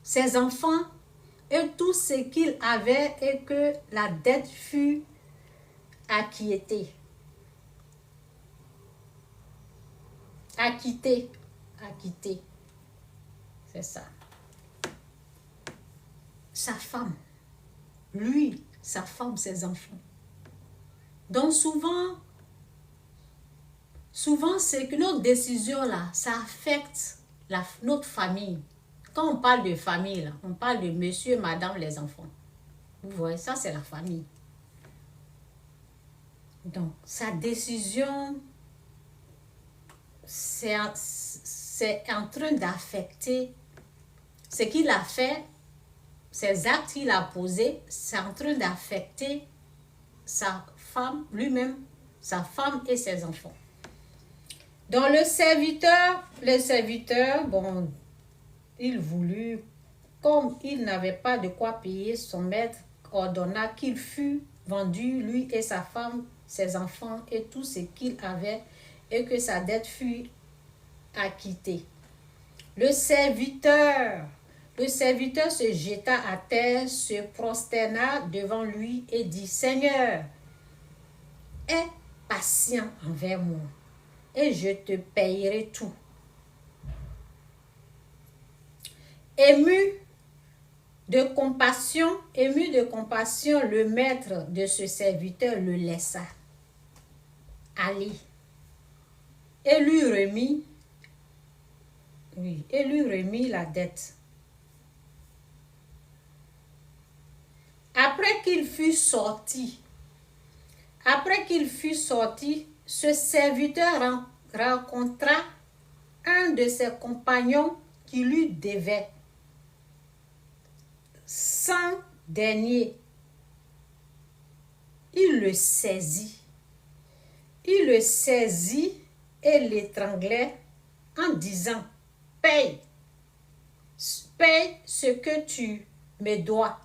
ses enfants et tout ce qu'il avait, et que la dette fût acquittée. Acquitté. C'est ça. Sa femme, lui, sa femme, ses enfants. Donc souvent, c'est que nos décisions là, ça affecte notre famille. Quand on parle de famille là, on parle de monsieur, madame, les enfants. Vous voyez, ça c'est la famille. Donc, sa décision, c'est en train d'affecter ce qu'il a fait, ses actes qu'il a posés, c'est en train d'affecter sa femme, lui-même, sa femme et ses enfants. Donc, le serviteur, bon, il voulut, comme il n'avait pas de quoi payer, son maître ordonna qu'il fût vendu, lui et sa femme, ses enfants et tout ce qu'il avait, et que sa dette fût acquittée. Le serviteur se jeta à terre, se prosterna devant lui et dit, Seigneur, aie patient envers moi et je te payerai tout. Ému de compassion, le maître de ce serviteur le laissa aller et lui remit la dette. Après qu'il fut sorti, ce serviteur rencontra un de ses compagnons qui lui devait 100 deniers. il le saisit. Il le saisit et l'étranglait en disant, paye ce que tu me dois.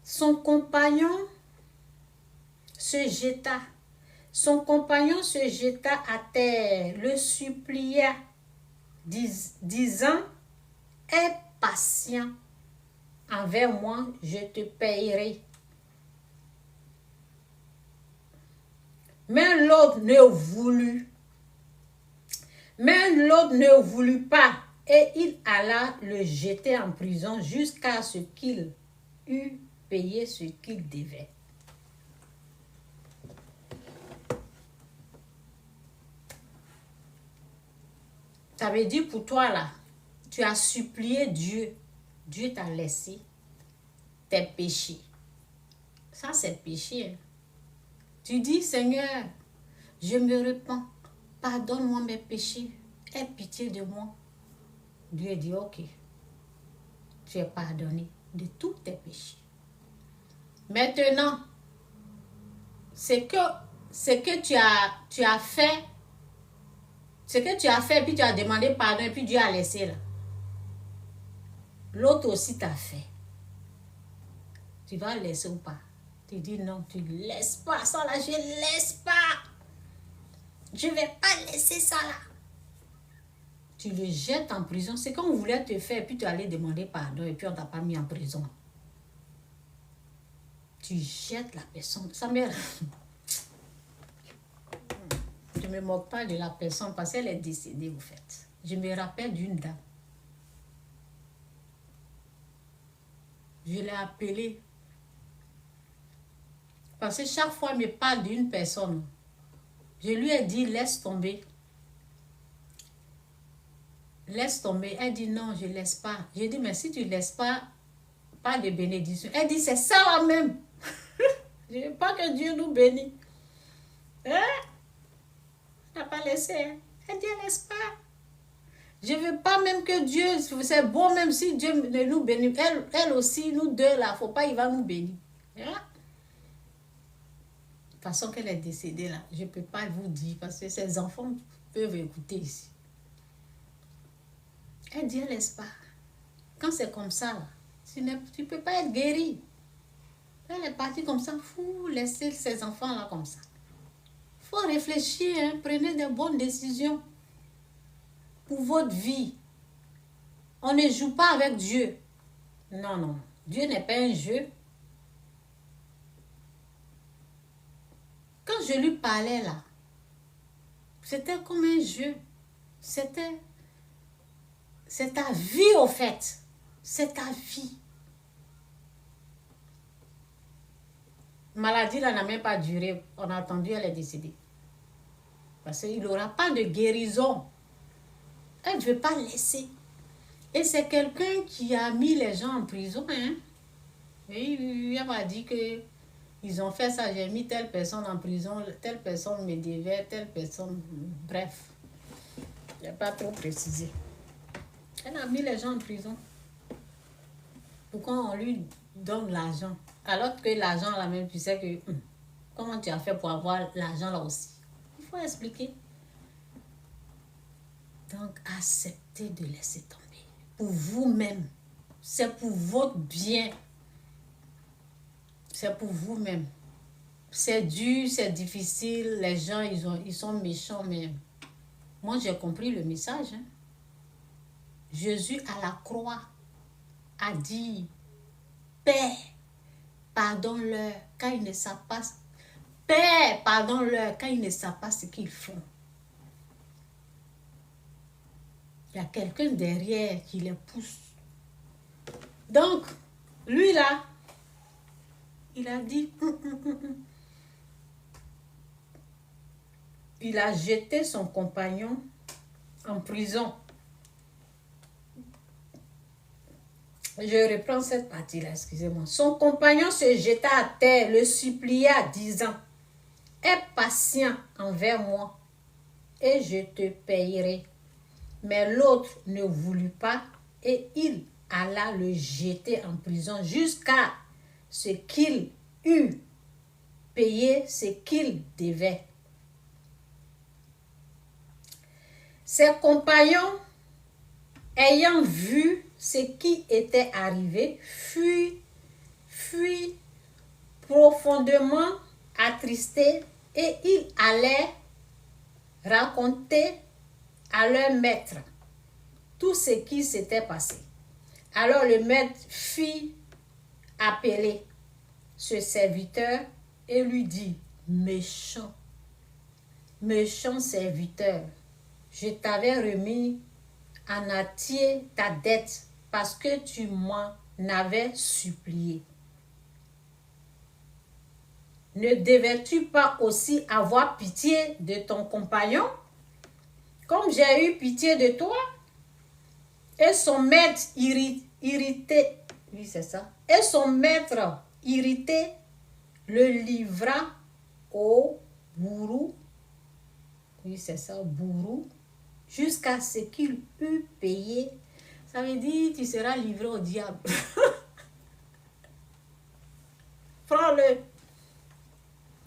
Son compagnon se jeta à terre, le supplia, disant, aie patient envers moi, je te payerai. Mais l'autre ne voulut pas, et il alla le jeter en prison jusqu'à ce qu'il eût payé ce qu'il devait. Ça veut dire pour toi là, tu as supplié Dieu. Dieu t'a laissé tes péchés. Ça c'est péché. Hein? Tu dis, Seigneur, je me repens. Pardonne-moi mes péchés. Aie pitié de moi. Dieu dit, ok. Tu es pardonné de tous tes péchés. Maintenant, c'est que tu as fait, ce que tu as fait, puis tu as demandé pardon, et puis Dieu a laissé là. L'autre aussi t'a fait. Tu vas laisser ou pas? Tu dis non, tu ne laisses pas ça là, je ne laisse pas. Je ne vais pas laisser ça là. Tu le jettes en prison. C'est qu'on voulait te faire, puis tu allais demander pardon, et puis on ne t'a pas mis en prison. Tu jettes la personne. Ça me... Je ne me moque pas de la personne parce qu'elle est décédée, au fait. Je me rappelle d'une dame. Je l'ai appelée. Parce que chaque fois, elle me parle d'une personne. Je lui ai dit, laisse tomber. Laisse tomber. Elle dit, non, je ne laisse pas. J'ai dit, mais si tu ne laisses pas de bénédiction. Elle dit, c'est ça là même. Je ne veux pas que Dieu nous bénisse. Hein? Elle n'a pas laissé. Hein? Elle dit, elle laisse pas. Je ne veux pas même que Dieu, c'est bon même si Dieu ne nous bénit. Elle aussi, nous deux là, il ne faut pas, il va nous bénir. Hein? De toute façon qu'elle est décédée là, je ne peux pas vous dire parce que ses enfants peuvent écouter ici. Elle dit, elle laisse pas. Quand c'est comme ça, là, tu ne peux pas être guéri. Elle est partie comme ça, fou, laisser ses enfants là comme ça. Il faut réfléchir, hein, prenez de bonnes décisions pour votre vie. On ne joue pas avec Dieu. Non, non. Dieu n'est pas un jeu. Quand je lui parlais là, c'était comme un jeu. C'est ta vie au fait. C'est ta vie. Maladie là n'a même pas duré. On a attendu, elle est décédée. Parce qu'il n'aura pas de guérison. Elle ne veut pas laisser. Et c'est quelqu'un qui a mis les gens en prison. Hein? Et elle m'a dit que ils ont fait ça. J'ai mis telle personne en prison, telle personne me devait, telle personne... Bref. Je n'ai pas trop précisé. Elle a mis les gens en prison. Pourquoi on lui donne l'argent? Alors que l'argent là même, tu sais que... comment tu as fait pour avoir l'argent là aussi? Il faut expliquer. Donc, acceptez de laisser tomber. Pour vous-même. C'est pour votre bien. C'est pour vous-même. C'est dur, c'est difficile. Les gens, ils sont méchants même. Moi, j'ai compris le message. Hein. Jésus à la croix a dit, Père, pardonne-leur quand ils ne savent pas. Père, pardonne-leur quand ils ne savent pas ce qu'ils font. Il y a quelqu'un derrière qui les pousse. Donc, lui là, il a dit, il a jeté son compagnon en prison. Je reprends cette partie-là, excusez-moi. Son compagnon se jeta à terre, le supplia, disant, aie patient envers moi, et je te payerai. Mais l'autre ne voulut pas, et il alla le jeter en prison jusqu'à ce qu'il eut payé ce qu'il devait. Ses compagnons, ayant vu ce qui était arrivé, furent profondément attristés et ils allaient raconter à leur maître tout ce qui s'était passé. Alors le maître fit appeler ce serviteur et lui dit, méchant serviteur, je t'avais remis en entier ta dette parce que tu m'en avais supplié. Ne devais-tu pas aussi avoir pitié de ton compagnon, comme j'ai eu pitié de toi? Et son maître irrité, oui c'est ça, et son maître irrité le livra au bourreau, oui c'est ça, bourreau, jusqu'à ce qu'il eût payé. Ça veut dire tu seras livré au diable. Prends-le.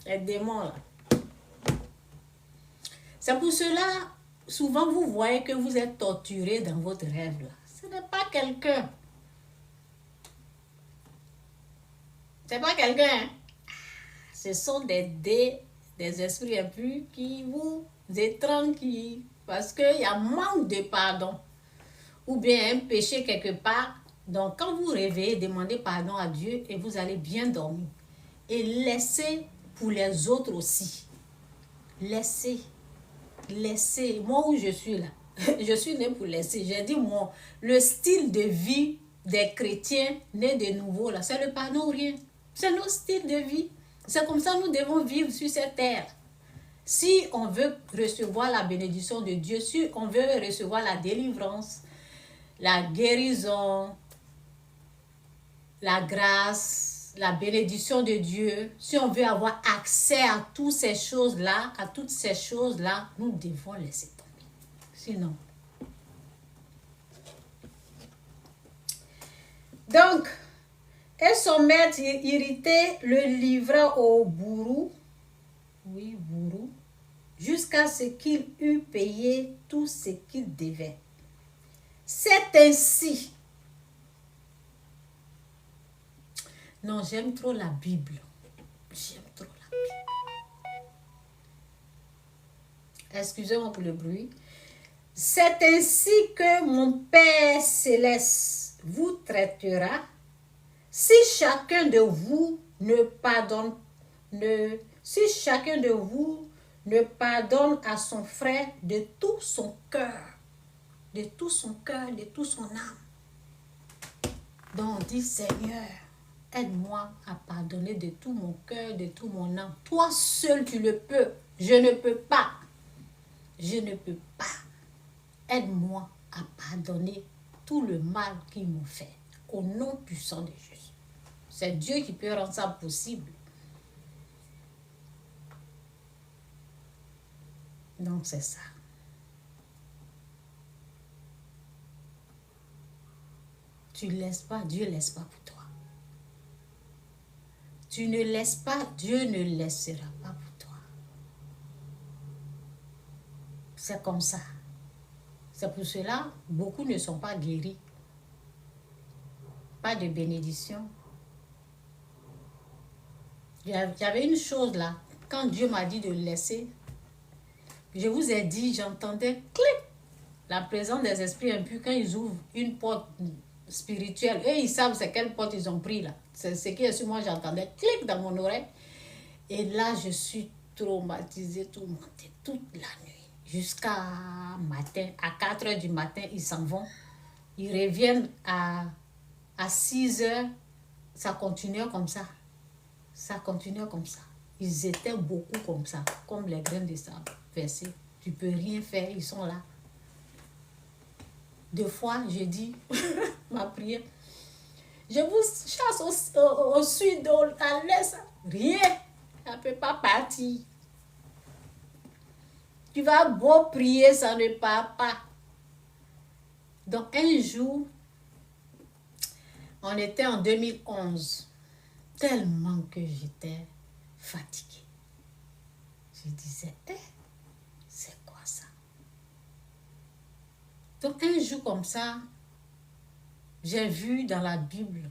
Les démons là. C'est pour cela, souvent vous voyez que vous êtes torturé dans votre rêve là. Ce n'est pas quelqu'un. C'est pas quelqu'un. Hein? Ce sont des esprits impurs qui vous étranglent, parce qu'il y a manque de pardon. Ou bien un péché quelque part. Donc quand vous réveillez, demandez pardon à Dieu et vous allez bien dormir. Et laissez pour les autres aussi. Laissez. Moi où je suis là, je suis né pour laisser. J'ai dit, moi, le style de vie des chrétiens nés de nouveau là, c'est le pardon ou rien. C'est notre style de vie. C'est comme ça que nous devons vivre sur cette terre. Si on veut recevoir la bénédiction de Dieu, si on veut recevoir la délivrance, la guérison, la grâce, la bénédiction de Dieu, si on veut avoir accès à toutes ces choses-là, nous devons laisser tomber. Sinon. Donc, et son maître irrité le livra au bourreau, jusqu'à ce qu'il eût payé tout ce qu'il devait. C'est ainsi. Non, j'aime trop la Bible. Excusez-moi pour le bruit. C'est ainsi que mon Père céleste vous traitera si chacun de vous ne pardonne à son frère de tout son cœur, de tout son âme. Donc, dit Seigneur, aide-moi à pardonner de tout mon cœur, de tout mon âme. Toi seul, tu le peux. Je ne peux pas. Aide-moi à pardonner tout le mal qu'ils m'ont fait. Au nom puissant de Jésus. C'est Dieu qui peut rendre ça possible. Donc, c'est ça. Tu ne laisses pas, Dieu ne laisse pas pour toi. Tu ne laisses pas, Dieu ne laissera pas pour toi. C'est comme ça. C'est pour cela, beaucoup ne sont pas guéris. Pas de bénédiction. Il y avait une chose là, quand Dieu m'a dit de laisser, je vous ai dit, j'entendais clic, la présence des esprits impurs quand ils ouvrent une porte spirituelle. Et ils savent c'est quelle porte ils ont pris là. C'est ce qui est sur moi, j'entendais clic dans mon oreille. Et là, je suis traumatisée, tourmentée toute la nuit. Jusqu'à matin, à 4 heures du matin, ils s'en vont. Ils reviennent à 6 heures. Ça continuait comme ça. Ils étaient beaucoup comme ça, comme les graines de sable versées. Tu peux rien faire, ils sont là. 2 fois, je dis, ma prière, je vous chasse au sud, à l'est, rien, ça ne peut pas partir. Tu vas beau prier, ça ne part pas. Donc un jour, on était en 2011. tellement que j'étais fatiguée. Je disais, c'est quoi ça? Donc un jour comme ça, j'ai vu dans la Bible,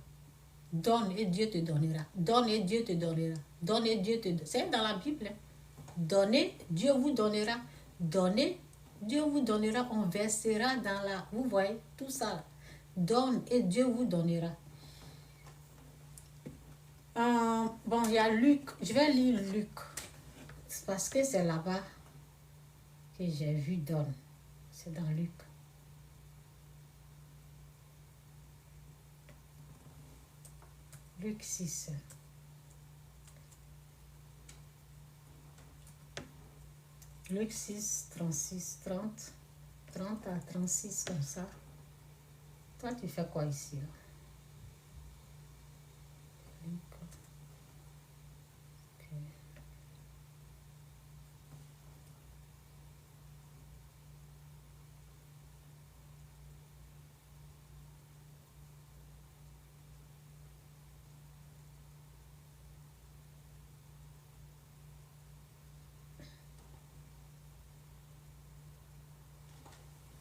donne et Dieu te donnera. Donne et Dieu te donnera. Donne et Dieu te donnera. C'est dans la Bible. Donnez, Dieu vous donnera. Donnez, Dieu vous donnera. On versera dans la... Vous voyez, tout ça. Donne et Dieu vous donnera. Bon, il y a Luc. Je vais lire Luc. C'est parce que c'est là-bas que j'ai vu donne. C'est dans Luc. Luc 6. Luc 6, 36, 30. 30 à 36 comme ça. Toi, tu fais quoi ici? Là? Luc. Okay.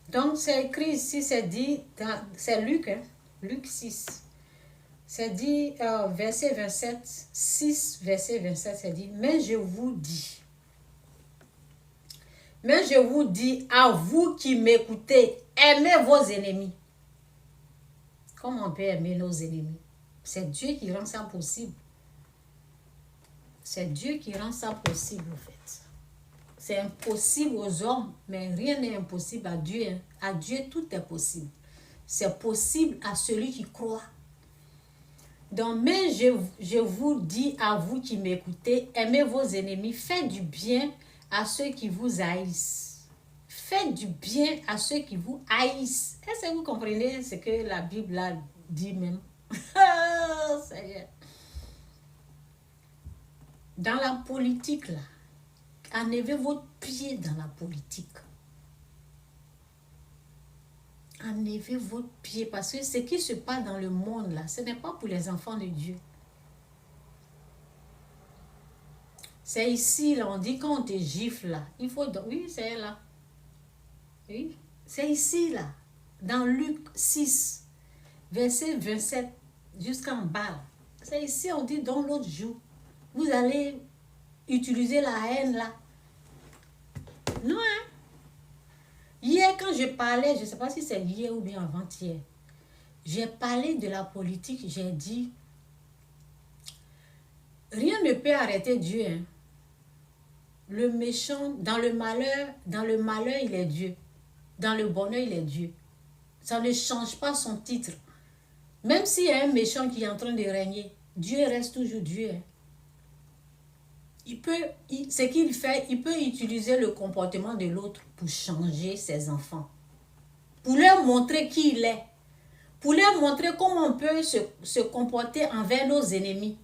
Donc, c'est écrit ici, c'est dit, c'est Luc, hein? Luc 6. C'est dit, verset 27, 6, verset 27, c'est dit, mais je vous dis, à vous qui m'écoutez, aimez vos ennemis. Comment on peut aimer nos ennemis? C'est Dieu qui rend ça possible. C'est Dieu qui rend ça possible, en fait. C'est impossible aux hommes, mais rien n'est impossible à Dieu. Hein. À Dieu, tout est possible. C'est possible à celui qui croit. Donc, mais je vous dis à vous qui m'écoutez, aimez vos ennemis, faites du bien à ceux qui vous haïssent. Faites du bien à ceux qui vous haïssent. Est-ce que vous comprenez ce que la Bible a dit même? Oh, Seigneur. Dans la politique, là, enlevez votre pied dans la politique. Enlevez votre pied parce que ce qui se passe dans le monde là, ce n'est pas pour les enfants de Dieu. C'est ici là, on dit quand on te gifle là, il faut... Oui, c'est là. Oui, c'est ici là, dans Luc 6, verset 27 jusqu'en bas. C'est ici, on dit dans l'autre jour, vous allez utiliser la haine là. Non, hein? Hier, quand je parlais, je ne sais pas si c'est hier ou bien avant-hier, j'ai parlé de la politique, j'ai dit, rien ne peut arrêter Dieu. Hein. Le méchant, dans le malheur, il est Dieu. Dans le bonheur, il est Dieu. Ça ne change pas son titre. Même s'il y a un méchant qui est en train de régner, Dieu reste toujours Dieu. Hein. Ce qu'il fait, il peut utiliser le comportement de l'autre pour changer ses enfants. Pour leur montrer qui il est. Pour leur montrer comment on peut se comporter envers nos ennemis.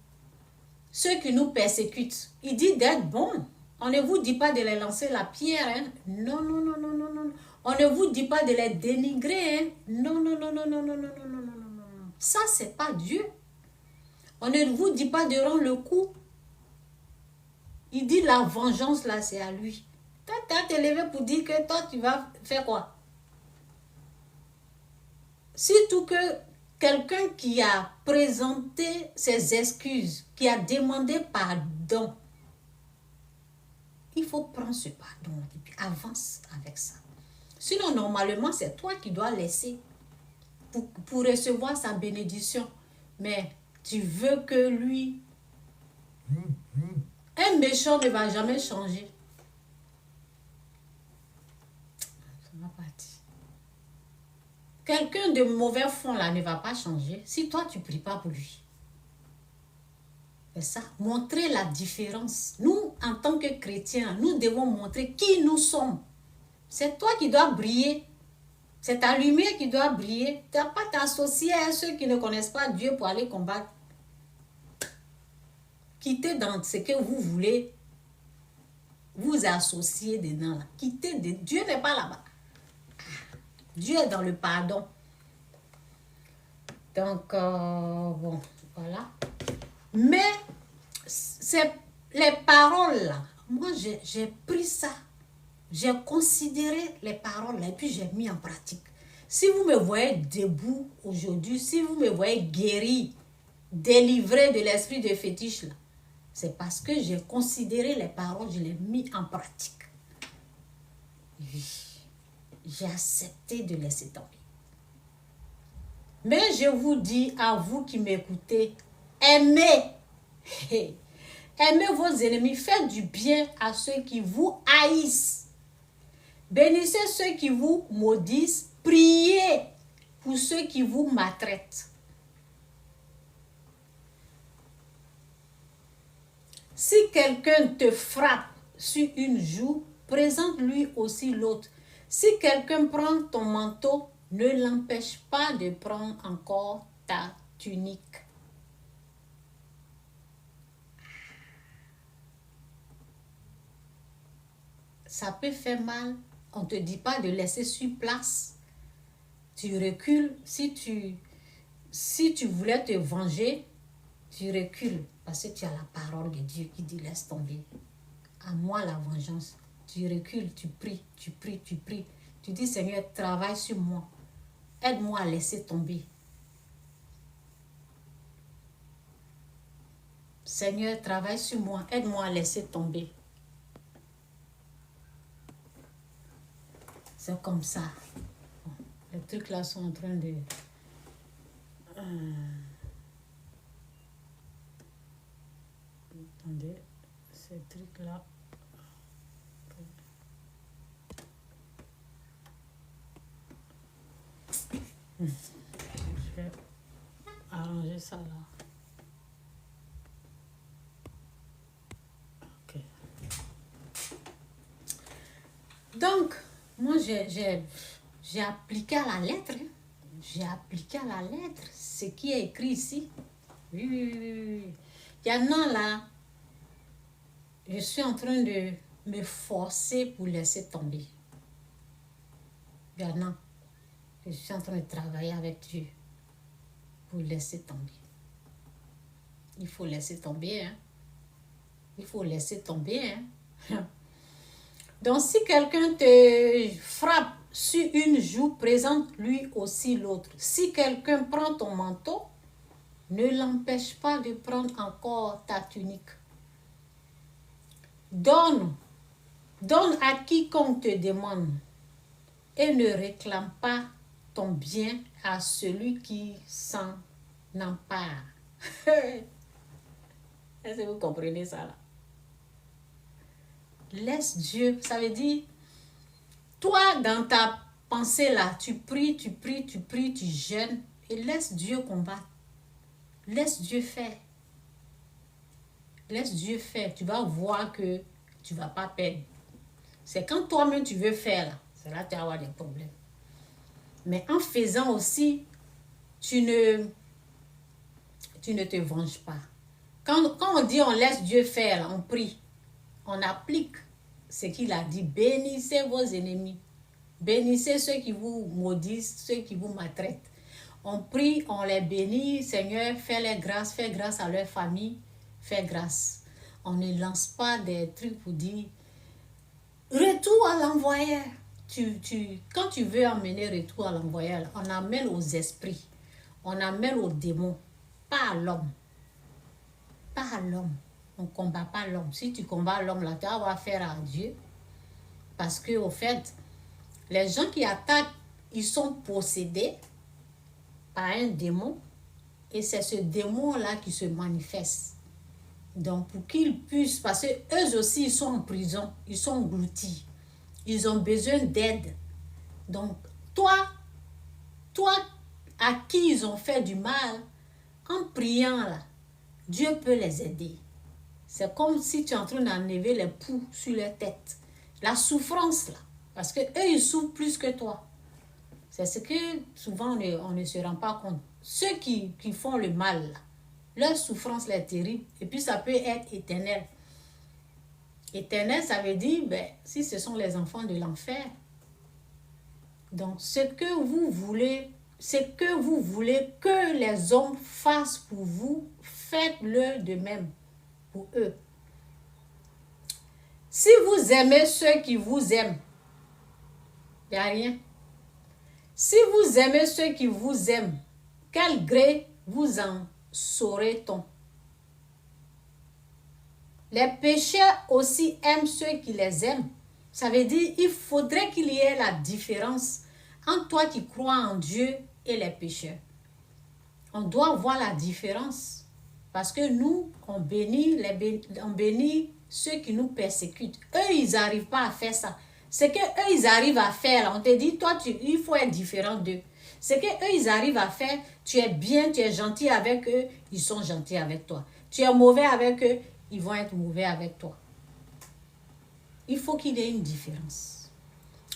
Ceux qui nous persécutent. Il dit d'être bon. On ne vous dit pas de les lancer la pierre. Hein? Non, non, non, non, non, non. On ne vous dit pas de les dénigrer. Hein? Non, non, non, non, non, non, non, non, non, non, non. Ça, c'est pas Dieu. On ne vous dit pas de rendre le coup. Il dit la vengeance, là, c'est à lui. Toi, tu as te levé pour dire que toi, tu vas faire quoi? Surtout que quelqu'un qui a présenté ses excuses, qui a demandé pardon, il faut prendre ce pardon et puis avance avec ça. Sinon, normalement, c'est toi qui dois laisser pour recevoir sa bénédiction. Mais tu veux que lui... Un méchant ne va jamais changer. Ça va partir. Quelqu'un de mauvais fond là ne va pas changer si toi tu ne pries pas pour lui. C'est ça. Montrer la différence. Nous, en tant que chrétiens, nous devons montrer qui nous sommes. C'est toi qui dois briller. C'est ta lumière qui doit briller. Tu n'as pas t'associer à ceux qui ne connaissent pas Dieu pour aller combattre. Quittez dans ce que vous voulez vous associer dedans. Là. Quittez. Dieu n'est pas là-bas. Dieu est dans le pardon. Donc, bon, voilà. Mais c'est les paroles là. Moi, j'ai pris ça. J'ai considéré les paroles là et puis j'ai mis en pratique. Si vous me voyez debout aujourd'hui, si vous me voyez guéri, délivré de l'esprit de fétiche là, c'est parce que j'ai considéré les paroles, je les ai mis en pratique. Oui, j'ai accepté de laisser tomber. Mais je vous dis à vous qui m'écoutez, aimez. Aimez vos ennemis, faites du bien à ceux qui vous haïssent. Bénissez ceux qui vous maudissent, priez pour ceux qui vous maltraitent. Si quelqu'un te frappe sur une joue, présente-lui aussi l'autre. Si quelqu'un prend ton manteau, ne l'empêche pas de prendre encore ta tunique. Ça peut faire mal. On ne te dit pas de laisser sur place. Tu recules. Si tu voulais te venger, tu recules. Parce que tu as la parole de Dieu qui dit laisse tomber. À moi la vengeance. Tu recules, tu pries, tu pries, tu pries. Tu dis Seigneur, travaille sur moi. Aide-moi à laisser tomber. Seigneur, travaille sur moi. Aide-moi à laisser tomber. C'est comme ça. Les trucs là sont en train de... Attendez, ces trucs là... Je vais arranger ça là. Ok. Donc, moi j'ai appliqué à la lettre. J'ai appliqué à la lettre ce qui est écrit ici. Oui. Il y en a là, je suis en train de me forcer pour laisser tomber. Il y en a. Je suis en train de travailler avec Dieu pour laisser tomber. Il faut laisser tomber, hein. Il faut laisser tomber, hein. Donc, si quelqu'un te frappe sur une joue, présente-lui aussi l'autre. Si quelqu'un prend ton manteau, ne l'empêche pas de prendre encore ta tunique. Donne à quiconque te demande et ne réclame pas ton bien à celui qui s'en empare. Est-ce que vous comprenez ça là? Laisse Dieu, ça veut dire, toi dans ta pensée là, tu pries, tu jeûnes et laisse Dieu combattre. Laisse Dieu faire. Laisse Dieu faire. Tu vas voir que tu ne vas pas perdre. C'est quand toi-même tu veux faire là, c'est là que tu vas avoir des problèmes. Mais en faisant aussi, tu ne te venges pas. Quand on dit on laisse Dieu faire, là, on prie, on applique ce qu'il a dit. Bénissez vos ennemis. Bénissez ceux qui vous maudissent, ceux qui vous maltraitent. On prie, on les bénit. Seigneur, fais-les grâce, fais grâce à leur famille, fais grâce. On ne lance pas des trucs pour dire retour à l'envoyeur. Quand tu veux amener retour à l'envoyeur, on amène aux esprits, on amène aux démons, pas à l'homme. Pas à l'homme. On ne combat pas l'homme. Si tu combats l'homme, là, tu vas avoir affaire à Dieu. Parce que, au fait, les gens qui attaquent, ils sont possédés par un démon. Et c'est ce démon-là qui se manifeste. Donc, pour qu'ils puissent, parce qu'eux aussi, ils sont en prison, ils sont engloutis. Ils ont besoin d'aide. Donc, toi à qui ils ont fait du mal, en priant là, Dieu peut les aider. C'est comme si tu es en train d'enlever les poux sur leur tête. La souffrance là. Parce que eux, ils souffrent plus que toi. C'est ce que souvent on ne se rend pas compte. Ceux qui font le mal là, leur souffrance là, est terrible. Et puis ça peut être éternel. Éternel, ça veut dire, si ce sont les enfants de l'enfer. Donc, ce que vous voulez que les hommes fassent pour vous, faites-le de même pour eux. Si vous aimez ceux qui vous aiment, il n'y a rien. Si vous aimez ceux qui vous aiment, quel gré vous en saurait-on? Les pécheurs aussi aiment ceux qui les aiment. Ça veut dire il faudrait qu'il y ait la différence entre toi qui crois en Dieu et les pécheurs. On doit voir la différence. Parce que nous, on bénit ceux qui nous persécutent. Eux, ils n'arrivent pas à faire ça. Ce qu'eux, ils arrivent à faire, là, on te dit, toi, il faut être différent d'eux. Ce qu'eux, ils arrivent à faire, tu es bien, tu es gentil avec eux, ils sont gentils avec toi. Tu es mauvais avec eux, ils vont être mauvais avec toi. Il faut qu'il y ait une différence.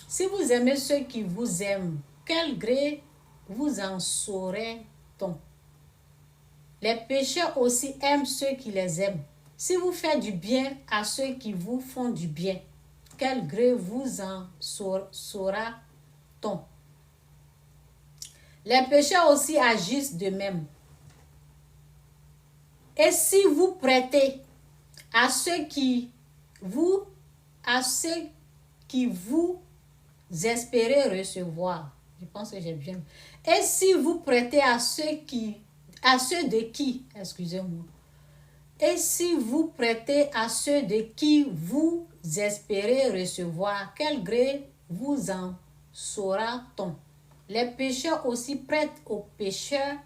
Si vous aimez ceux qui vous aiment, quel gré vous en saurait-on? Les pécheurs aussi aiment ceux qui les aiment. Si vous faites du bien à ceux qui vous font du bien, quel gré vous en saura-t-on? Les pécheurs aussi agissent de même. Et si vous prêtez à ceux qui vous espérez recevoir, je pense que j'ai bien. Et si vous prêtez à ceux de qui, excusez-moi, et si vous prêtez à ceux de qui vous espérez recevoir, quel gré vous en saura-t-on? Les pécheurs aussi prêtent aux pécheurs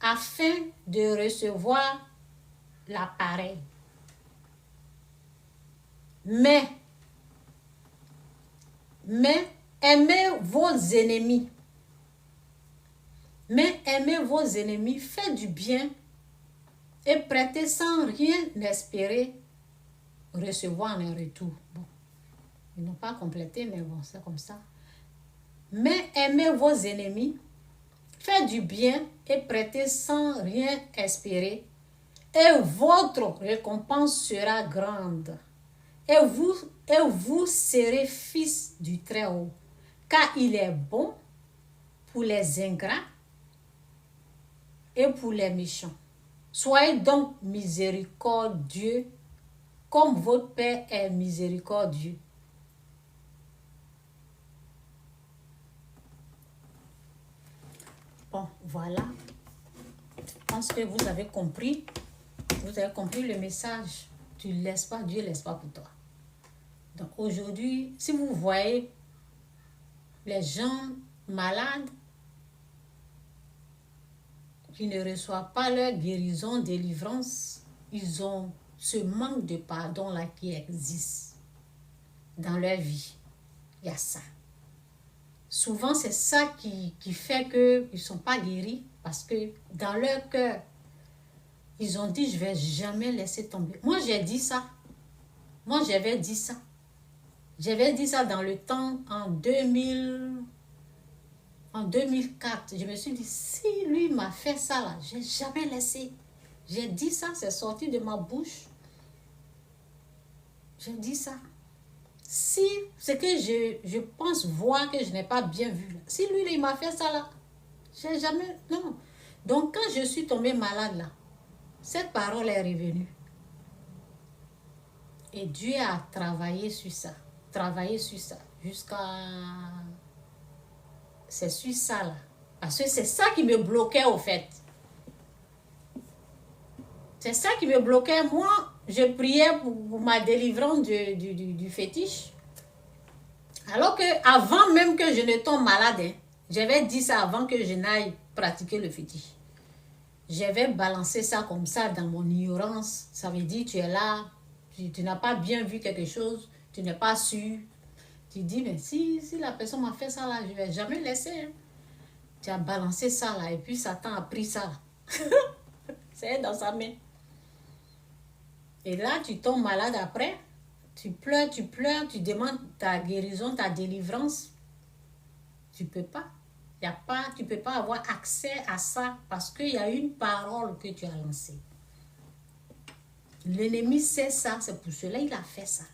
afin de recevoir la pareille. Mais aimez vos ennemis. Mais aimez vos ennemis, faites du bien et prêtez sans rien espérer recevoir en retour. Bon, ils n'ont pas complété, mais bon, c'est comme ça. Mais aimez vos ennemis, faites du bien et prêtez sans rien espérer, et votre récompense sera grande. Et vous serez fils du Très-Haut, car il est bon pour les ingrats et pour les méchants. Soyez donc miséricordieux, comme votre Père est miséricordieux. Bon, voilà. Je pense que vous avez compris. Vous avez compris le message. Tu ne laisses pas, Dieu ne laisse pas pour toi. Donc aujourd'hui, si vous voyez les gens malades qui ne reçoivent pas leur guérison, délivrance, ils ont ce manque de pardon là qui existe dans leur vie. Il y a ça. Souvent, c'est ça qui fait qu'ils ne sont pas guéris parce que dans leur cœur, ils ont dit, je ne vais jamais laisser tomber. Moi, j'ai dit ça. Moi, j'avais dit ça. J'avais dit ça dans le temps, en 2004. Je me suis dit, si lui m'a fait ça, là, je n'ai jamais laissé. J'ai dit ça, c'est sorti de ma bouche. J'ai dit ça. Si c'est que je pense voir que je n'ai pas bien vu, là. Si lui, il m'a fait ça, là, je n'ai jamais... Non. Donc, quand je suis tombée malade, là, cette parole est revenue. Et Dieu a travaillé sur ça. Jusqu'à... C'est sur ça, là. Parce que c'est ça qui me bloquait, au fait. C'est ça qui me bloquait. Moi, je priais pour ma délivrance du fétiche. Alors que avant même que je ne tombe malade, hein, j'avais dit ça avant que je n'aille pratiquer le fétiche. J'avais balancé ça comme ça dans mon ignorance. Ça veut dire, tu es là, tu n'as pas bien vu quelque chose, tu n'es pas sûr. Tu dis, mais si la personne m'a fait ça là, je ne vais jamais laisser. Hein. Tu as balancé ça là, et puis Satan a pris ça là. C'est dans sa main. Et là, tu tombes malade après. Tu pleures, tu demandes ta guérison, ta délivrance. Tu ne peux pas. Tu ne peux pas avoir accès à ça parce qu'il y a une parole que tu as lancée. L'ennemi sait ça, c'est pour cela qu'il a fait ça.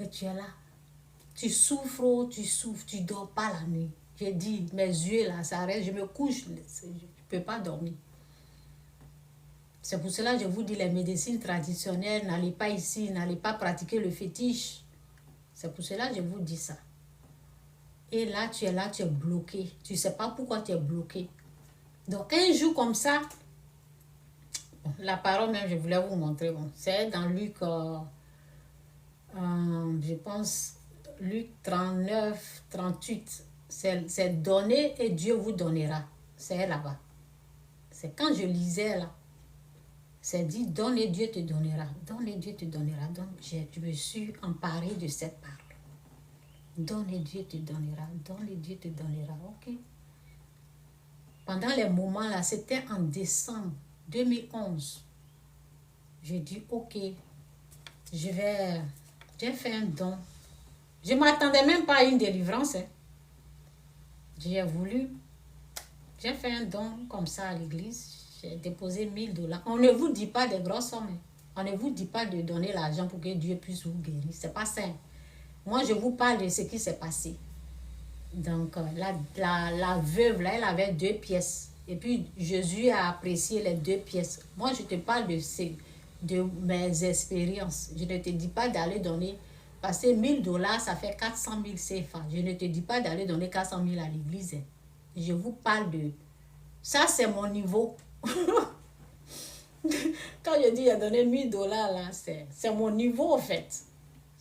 Et tu es là. Tu souffres, tu ne dors pas la nuit. J'ai dit, mes yeux là, ça reste, je me couche, je ne peux pas dormir. C'est pour cela que je vous dis, les médecines traditionnelles, n'allez pas ici, n'allez pas pratiquer le fétiche. C'est pour cela que je vous dis ça. Et là, tu es bloqué. Tu ne sais pas pourquoi tu es bloqué. Donc, un jour comme ça, la parole même, je voulais vous montrer. Bon, c'est dans Luc, je pense, Luc 39, 38. C'est donner et Dieu vous donnera. C'est là-bas. C'est quand je lisais là. C'est dit, donne et Dieu te donnera. Donne et Dieu te donnera. Donc, je me suis emparée de cette parole. Donne et Dieu te donnera. Donne et Dieu te donnera. Ok. Pendant les moments là, c'était en décembre 2011. J'ai dit, ok, j'ai fait un don. Je ne m'attendais même pas à une délivrance. Hein. J'ai fait un don comme ça à l'église. J'ai déposé $1000. On ne vous dit pas des grosses sommes. On ne vous dit pas de donner l'argent pour que Dieu puisse vous guérir. C'est pas ça. Moi, je vous parle de ce qui s'est passé. Donc, la veuve, là, elle avait 2 pièces. Et puis, Jésus a apprécié les 2 pièces. Moi, je te parle de mes expériences. Je ne te dis pas d'aller donner, parce que $1000, ça fait 400 000 CFA. Je ne te dis pas d'aller donner 400 000 à l'église. Je vous parle de... Ça, c'est mon niveau. Quand je dis à donner $1000, là, c'est mon niveau, en fait.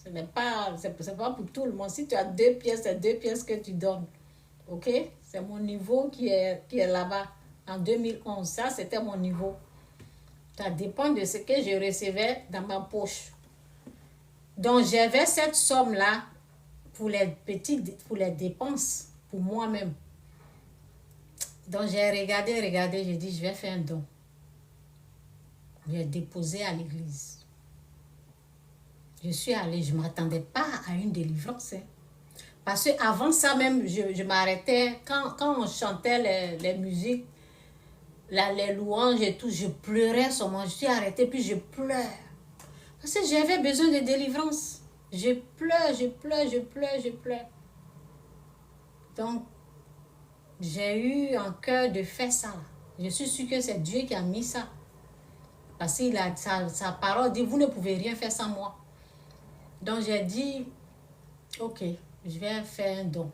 Ce n'est pas, c'est pas pour tout le monde. Si tu as 2 pièces, c'est 2 pièces que tu donnes. Ok? C'est mon niveau qui est là-bas. En 2011, ça, c'était mon niveau. Ça dépend de ce que je recevais dans ma poche. Donc, j'avais cette somme-là pour les dépenses, pour moi-même. Donc, j'ai regardé, j'ai dit, je vais faire un don. J'ai déposé à l'église. Je suis allée, je ne m'attendais pas à une délivrance. Hein. Parce qu'avant ça même, je m'arrêtais, quand on chantait les musiques, les louanges et tout, je pleurais sur moi. Je suis arrêtée, puis je pleure. Parce que j'avais besoin de délivrance. Je pleure. Donc, j'ai eu en cœur de faire ça. Je suis sûre que c'est Dieu qui a mis ça. Parce que sa parole dit, vous ne pouvez rien faire sans moi. Donc, j'ai dit, ok, je vais faire un don.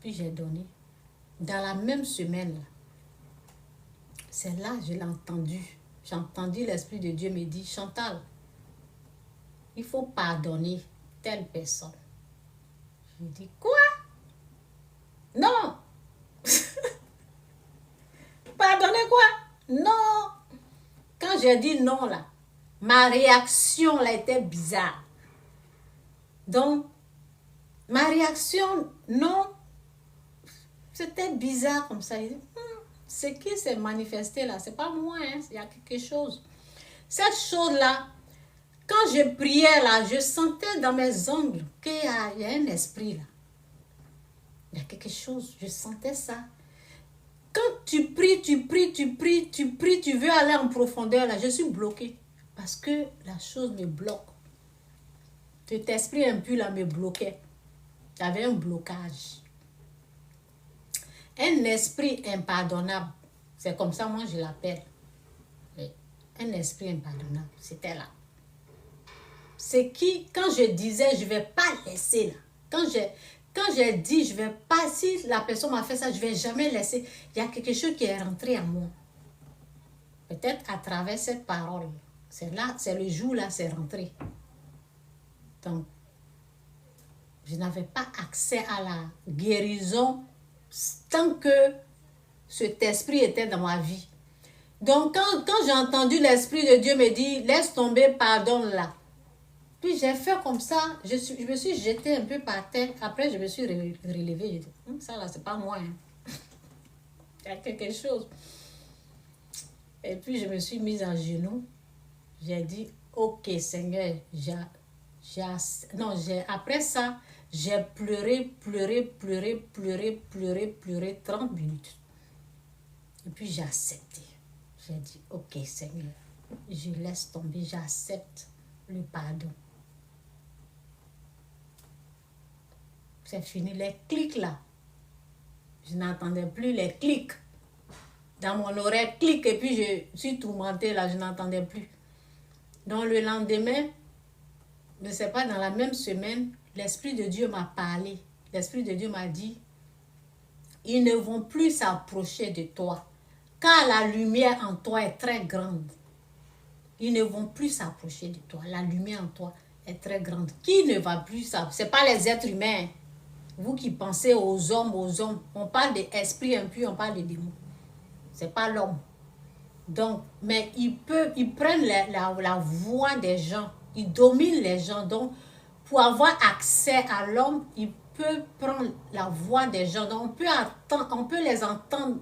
Puis j'ai donné. Dans la même semaine, là, c'est là que je l'ai entendu. J'ai entendu l'Esprit de Dieu me dire, Chantal, il faut pardonner telle personne. Je dis, quoi? Non! Pardonner quoi? Non! Quand j'ai dit non, là, ma réaction, là, était bizarre. Donc, ma réaction, non, c'était bizarre comme ça. Ce qui s'est manifesté là, c'est pas moi, hein, il y a quelque chose. Cette chose-là, quand je priais là, je sentais dans mes ongles qu'il y a un esprit là. Il y a quelque chose, je sentais ça. Quand tu pries, tu veux aller en profondeur là, je suis bloquée. Parce que la chose me bloque. Cet esprit impur là me bloquait. J'avais un blocage. Un esprit impardonnable. C'est comme ça, moi, je l'appelle. Un esprit impardonnable. C'était là. C'est qui, quand je disais, je ne vais pas laisser là. Quand j'ai dit, je ne vais pas, si la personne m'a fait ça, je ne vais jamais laisser. Il y a quelque chose qui est rentré en moi. Peut-être à travers cette parole. C'est là, c'est le jour là, c'est rentré. Donc, je n'avais pas accès à la guérison tant que cet esprit était dans ma vie. Donc, quand j'ai entendu l'Esprit de Dieu me dire, laisse tomber, pardonne-la. Puis j'ai fait comme ça, je me suis jetée un peu par terre. Après, je me suis relevée. J'ai dit, ça là, c'est pas moi. Hein. Il y a quelque chose. Et puis, je me suis mise en genoux. J'ai dit, ok, Seigneur, après ça, j'ai pleuré 30 minutes. Et puis j'ai accepté. J'ai dit, ok Seigneur, je laisse tomber, j'accepte le pardon. C'est fini, les clics là. Je n'entendais plus les clics. dans mon oreille, clic, et puis je suis tourmentée, là, je n'entendais plus. Donc le lendemain, je ne sais pas, dans la même semaine, l'Esprit de Dieu m'a parlé. L'Esprit de Dieu m'a dit, ils ne vont plus s'approcher de toi, car la lumière en toi est très grande. Ils ne vont plus s'approcher de toi. La lumière en toi est très grande. Qui ne va plus s'approcher? Ce n'est pas les êtres humains. Vous qui pensez aux hommes. On parle d'esprit impur, on parle de démons. Ce n'est pas l'homme. Donc, mais ils prennent la voix des gens. Ils dominent les gens. Donc, pour avoir accès à l'homme, ils peuvent prendre la voix des gens. Donc, on peut les entendre.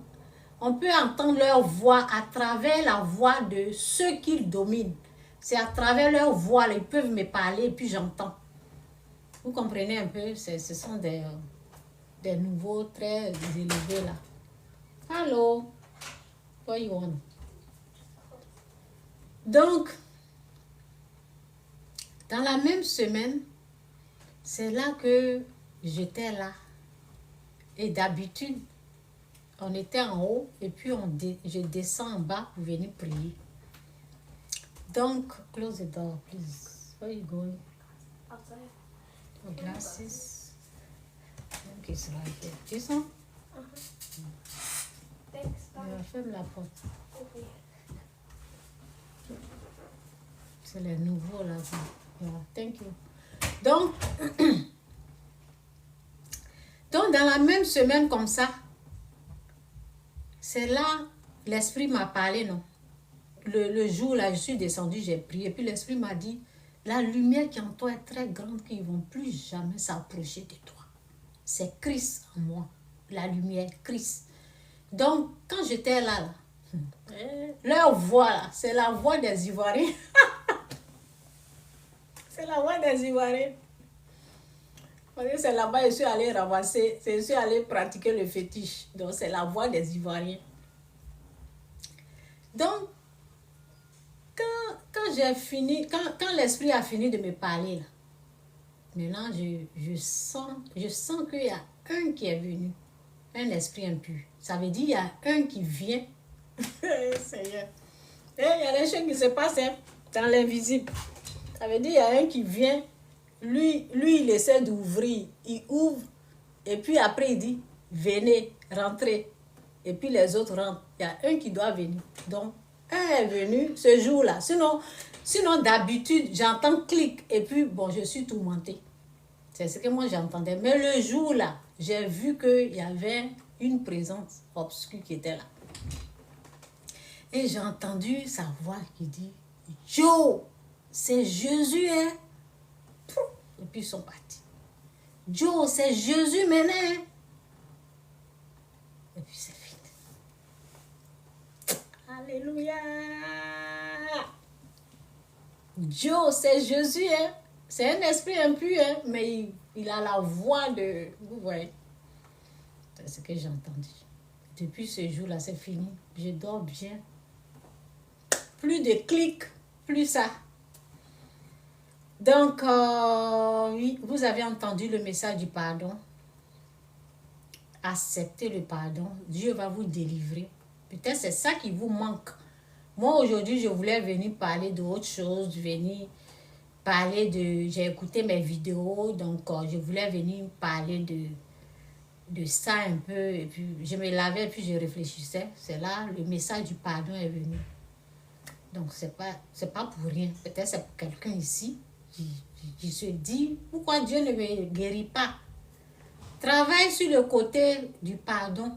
On peut entendre leur voix à travers la voix de ceux qu'ils dominent. C'est à travers leur voix, là, ils peuvent me parler et puis j'entends. Vous comprenez un peu? Ce sont des nouveaux très élevés là. Allô? What you want? Donc, dans la même semaine, c'est là que j'étais là. Et d'habitude, on était en haut et puis je descends en bas pour venir prier. Donc, close the door, please. Where are you going? Outside. Your glasses. Okay, it's right here. This one? Thanks. Ferme la porte. Okay. C'est les nouveaux là. Yeah, thank you. Donc, donc, dans la même semaine comme ça, c'est là l'Esprit m'a parlé, non? Le jour là, je suis descendue, j'ai prié. Et puis l'Esprit m'a dit, la lumière qui est en toi est très grande qu'ils ne vont plus jamais s'approcher de toi. C'est Christ en moi. La lumière, Christ. Donc, quand j'étais là, leur voix là, c'est la voix des Ivoiriens. C'est la voix des Ivoiriens. Parce que c'est là-bas que je suis allée ramasser, je suis allée pratiquer le fétiche. Donc, c'est la voix des Ivoiriens. Donc, quand j'ai fini, quand l'Esprit a fini de me parler, là, maintenant, je sens qu'il y a un qui est venu, un esprit impur. Ça veut dire qu'il y a un qui vient. Seigneur. Et il y a des choses qui se passent dans l'invisible. Ça veut dire qu'il y a un qui vient, lui, il essaie d'ouvrir. Il ouvre, et puis après, il dit, venez, rentrez. Et puis les autres rentrent. Il y a un qui doit venir. Donc, un est venu ce jour-là. Sinon d'habitude, j'entends clic et puis, bon, je suis tourmentée. C'est ce que moi j'entendais. Mais le jour-là, j'ai vu qu'il y avait une présence obscure qui était là. Et j'ai entendu sa voix qui dit, Joe, c'est Jésus, hein? Et puis ils sont partis. Joe, c'est Jésus maintenant. Et puis c'est fini. Alléluia. Joe, c'est Jésus, hein? C'est un esprit impur, hein? Mais il a la voix de... Vous voyez? C'est ce que j'ai entendu. Depuis ce jour-là, c'est fini. Je dors bien. Plus de clics, plus ça. Donc, oui, vous avez entendu le message du pardon. Acceptez le pardon. Dieu va vous délivrer. Peut-être c'est ça qui vous manque. Moi, aujourd'hui, je voulais venir parler d'autre chose, venir parler de... J'ai écouté mes vidéos, donc je voulais venir parler de ça un peu. Et puis, je me lavais et puis je réfléchissais. C'est là, le message du pardon est venu. Donc, c'est pas pour rien. Peut-être c'est pour quelqu'un ici qui se dit, pourquoi Dieu ne me guérit pas? Travaille sur le côté du pardon.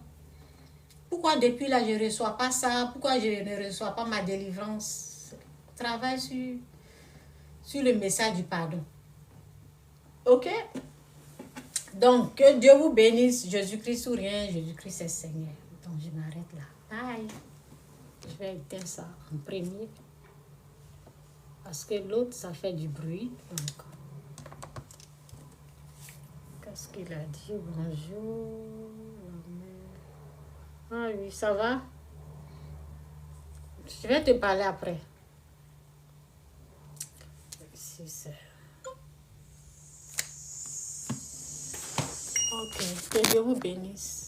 Pourquoi depuis là, je ne reçois pas ça? Pourquoi je ne reçois pas ma délivrance? Travaille sur le message du pardon. Ok? Donc, que Dieu vous bénisse. Jésus-Christ ou rien, Jésus-Christ est Seigneur. Donc, je m'arrête là. Bye. Je vais éteindre ça en premier. Parce que l'autre, ça fait du bruit. Donc, qu'est-ce qu'il a dit? Bonjour. Ah oui, ça va? Je vais te parler après. C'est ça. Ok, que Dieu vous bénisse.